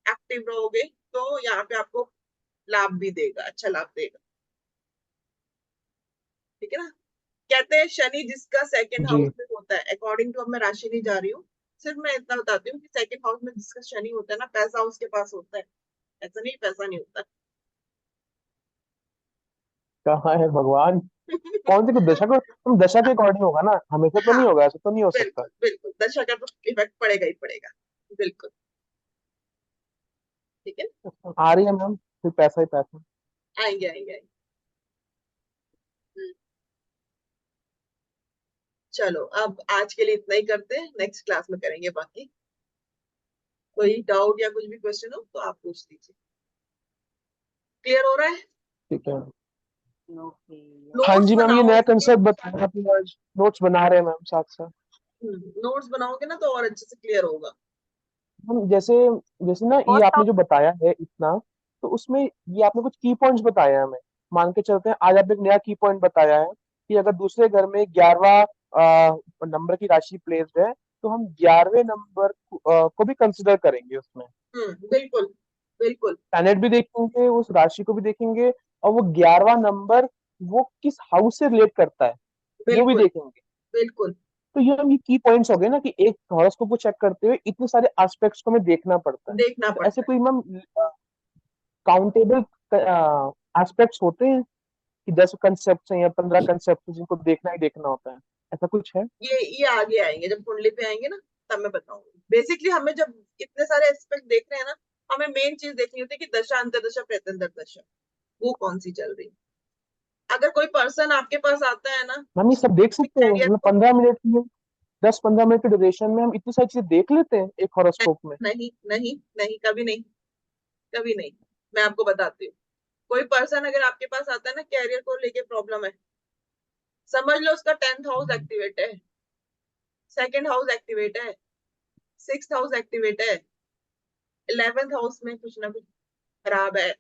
एक्टिव रहोगे, तो यहाँ पे आपको लाभ भी देगा, अच्छा लाभ देगा, ठीक है ना? कहते हैं शनि जिसका सेकंड जी। हाउस में होता है, अकॉर्डिंग टू, अब मैं राशि नहीं जा रही हूँ, सिर्फ मैं इतना बताती हूँ कि सेकंड हाउस में जिसका शनि होता है ना, पैसा उसके पास होता है। ऐसा नहीं पैसा नहीं होता। कहाँ है भगवान, कौन सी दशा को, तुम दशा के अकॉर्डिंग होगा ना, हमेशा तो हाँ, नहीं होगा, ऐसा तो नहीं हो सकता। बिल्कुल बिल्कुल, दशा का तो इफेक्ट पड़ेगा ही पड़ेगा। बिल्कुल। ठीक है, आ रही है मैम, फिर पैसा ही पैसा। आएंगे आएंगे आएंगे। हम्म, चलो अब आज के लिए इतना ही करते हैं, नेक्स्ट क्लास में करेंगे बाकी। कोई डाउट या कुछ भी क्वेश्चन हो तो आप पूछ लीजिए। क्लियर हो रहा है? ठीक है। ओके। हाँ नोट्स जी मैम, ये नया बनाओगे? कंसेप्ट बताया आपने आज, नोट्स बना रहे हैं मैम साथ साथ। नोट्स बनाओगे ना तो और अच्छे से क्लियर होगा। हम जैसे, जैसे ना ये फर्स्ट आपने जो बताया है इतना, तो उसमें ये आपने कुछ की पॉइंट्स बताए हैं हमें। मान के चलते हैं आज आपने एक नया की पॉइंट बताया है कि अगर दूसरे घर में 11वां नंबर की राशि प्लेस्ड है, तो हम 11वें नंबर को भी कंसिडर करेंगे उसमें। बिल्कुल बिल्कुल प्लैनेट भी देखेंगे, उस राशि को भी देखेंगे, और वो 11वां नंबर वो किस हाउस से रिलेट करता है वो भी बिल्कुल देखेंगे। बिल्कुल तो ये की पॉइंट्स हो गए ना कि एक हॉरोस्कोप को चेक करते हुए इतने सारे एस्पेक्ट्स को हमें देखना पड़ता है। देखना तो ऐसे पड़ता है। कोई मैम काउंटेबल एस्पेक्ट्स होते हैं कि 10 कंसेप्ट हैं या 15 कंसेप्ट जिनको देखना ही देखना होता है, ऐसा कुछ है? ये आगे आएंगे, जब कुंडली पे आएंगे ना तब मैं बताऊंगी। बेसिकली हमें जब इतने सारे एस्पेक्ट देख रहे हैं ना, हमें मेन चीज देखनी होती है कि दशा अंतर्दशा प्रत्यंतर दशा वो कौन सी चल रही है। अगर कोई पर्सन आपके पास आता है ना हम ये सब देख सकते हैं कैरियर मतलब को, 15 मिनट में, 10-15 मिनट के ड्यूरेशन में हम इतनी सारी चीजें देख लेते हैं एक हॉरोस्कोप में? नहीं नहीं नहीं, कभी नहीं, कभी नहीं। मैं आपको बताती हूँ, कोई पर्सन अगर आपके पास आता है ना कैरियर को लेके प्रॉब्लम है, समझ लो उसका 10th हाउस एक्टिवेट है, 2nd हाउस एक्टिवेट है, 6th हाउस एक्टिवेट है, 11th हाउस में कुछ ना कुछ खराब है,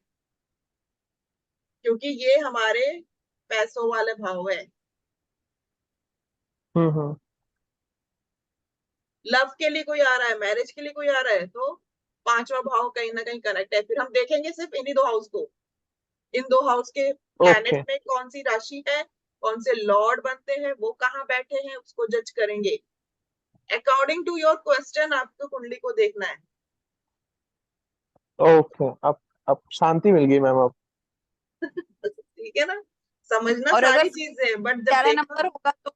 क्योंकि ये हमारे पैसों वाले भाव है। हम्म। लव के लिए कोई आ रहा है, मैरिज के लिए कोई आ रहा है, तो 5वां भाव कहीं ना कहीं कनेक्ट है। फिर हम देखेंगे सिर्फ इन्हीं दो हाउस को, इन दो हाउस के प्लैनेट ओके। में कौन सी राशि है, कौन से लॉर्ड बनते हैं, वो कहाँ बैठे हैं, उसको जज करेंगे। अकॉर्डिंग टू योर क्वेश्चन आपको कुंडली को देखना है। ओके, अब शांति मिल गई मैम अब। ठीक है ना, समझना और अगर सारी चीजें, बट जब 11 देखना। नंबर होगा तो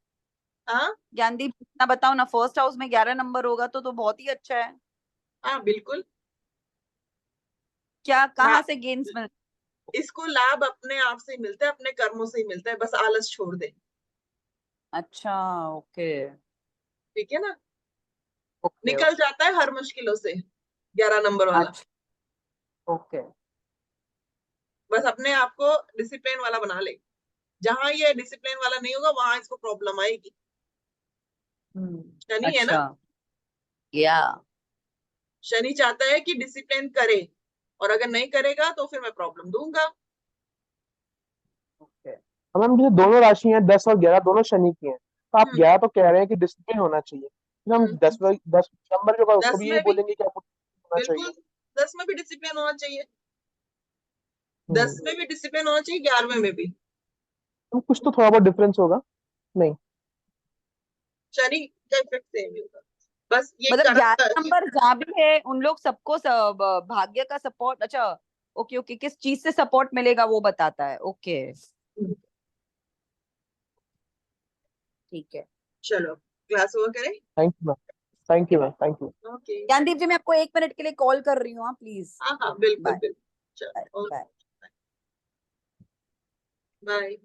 हाँ ज्ञानदीप इतना बताओ ना, फर्स्ट हाउस में 11 नंबर होगा तो बहुत ही अच्छा है। हाँ बिल्कुल। क्या कहाँ ला, से गेन्स मिल? इसको लाभ अपने आप से ही मिलता है, अपने कर्मों से ही मिलता है, बस आलस छोड़ दे। अच्छा। ओके ठीक है ना, ओके निकल जाता है हर मुश्किलों से 11 नंबर वाला। अच्छा ओके। बस अपने आप को डिसिप्लिन वाला बना ले। जहां ये डिसिप्लिन वाला नहीं होगा वहां इसको प्रॉब्लम आएगी। शनि है ना, अच्छा या शनि चाहता है कि डिसिप्लिन करे, और अगर नहीं करेगा तो फिर मैं प्रॉब्लम दूंगा। ओके। अब मैम जैसे दोनों राशि हैं 10 और 11 दोनों शनि की हैं, तो आप हम्म 11 तो कह रहे हैं कि डिसिप्लिन होना चाहिए, फिर हम हम्म, 10 नंबर जो होगा उसको 10 भी यही में भी बोलेंगे कि आपको होना बिल्कुल, चाहिए। 10 में भी डिसिप्लिन होना चाहिए, 10 हम्म। में भी डिसिप्लिन होना चाहिए, 11वें में भी। तो कुछ तो थोड़ा बहुत डिफरेंस होगा, नहीं? शनि का इफेक्ट सेम ही होगा, बस ये मतलब कर्म 11 नंबर जहाँ भी है उन लोग सबको भाग्य का सपोर्ट। अच्छा ओके ओके, किस चीज से सपोर्ट मिलेगा वो बताता है। ओके ठीक है। चलो क्लास ओवर करें। Thank you ma'am, thank you ma'am, thank you. Okay. Gyandeep ji मैं आपको 1 मिनट के लिए कॉल कर रही हूँ, हाँ प्लीज। हाँ हाँ बिल्कुल बाय बिल्कुल। बाय चलो बाय। बाय।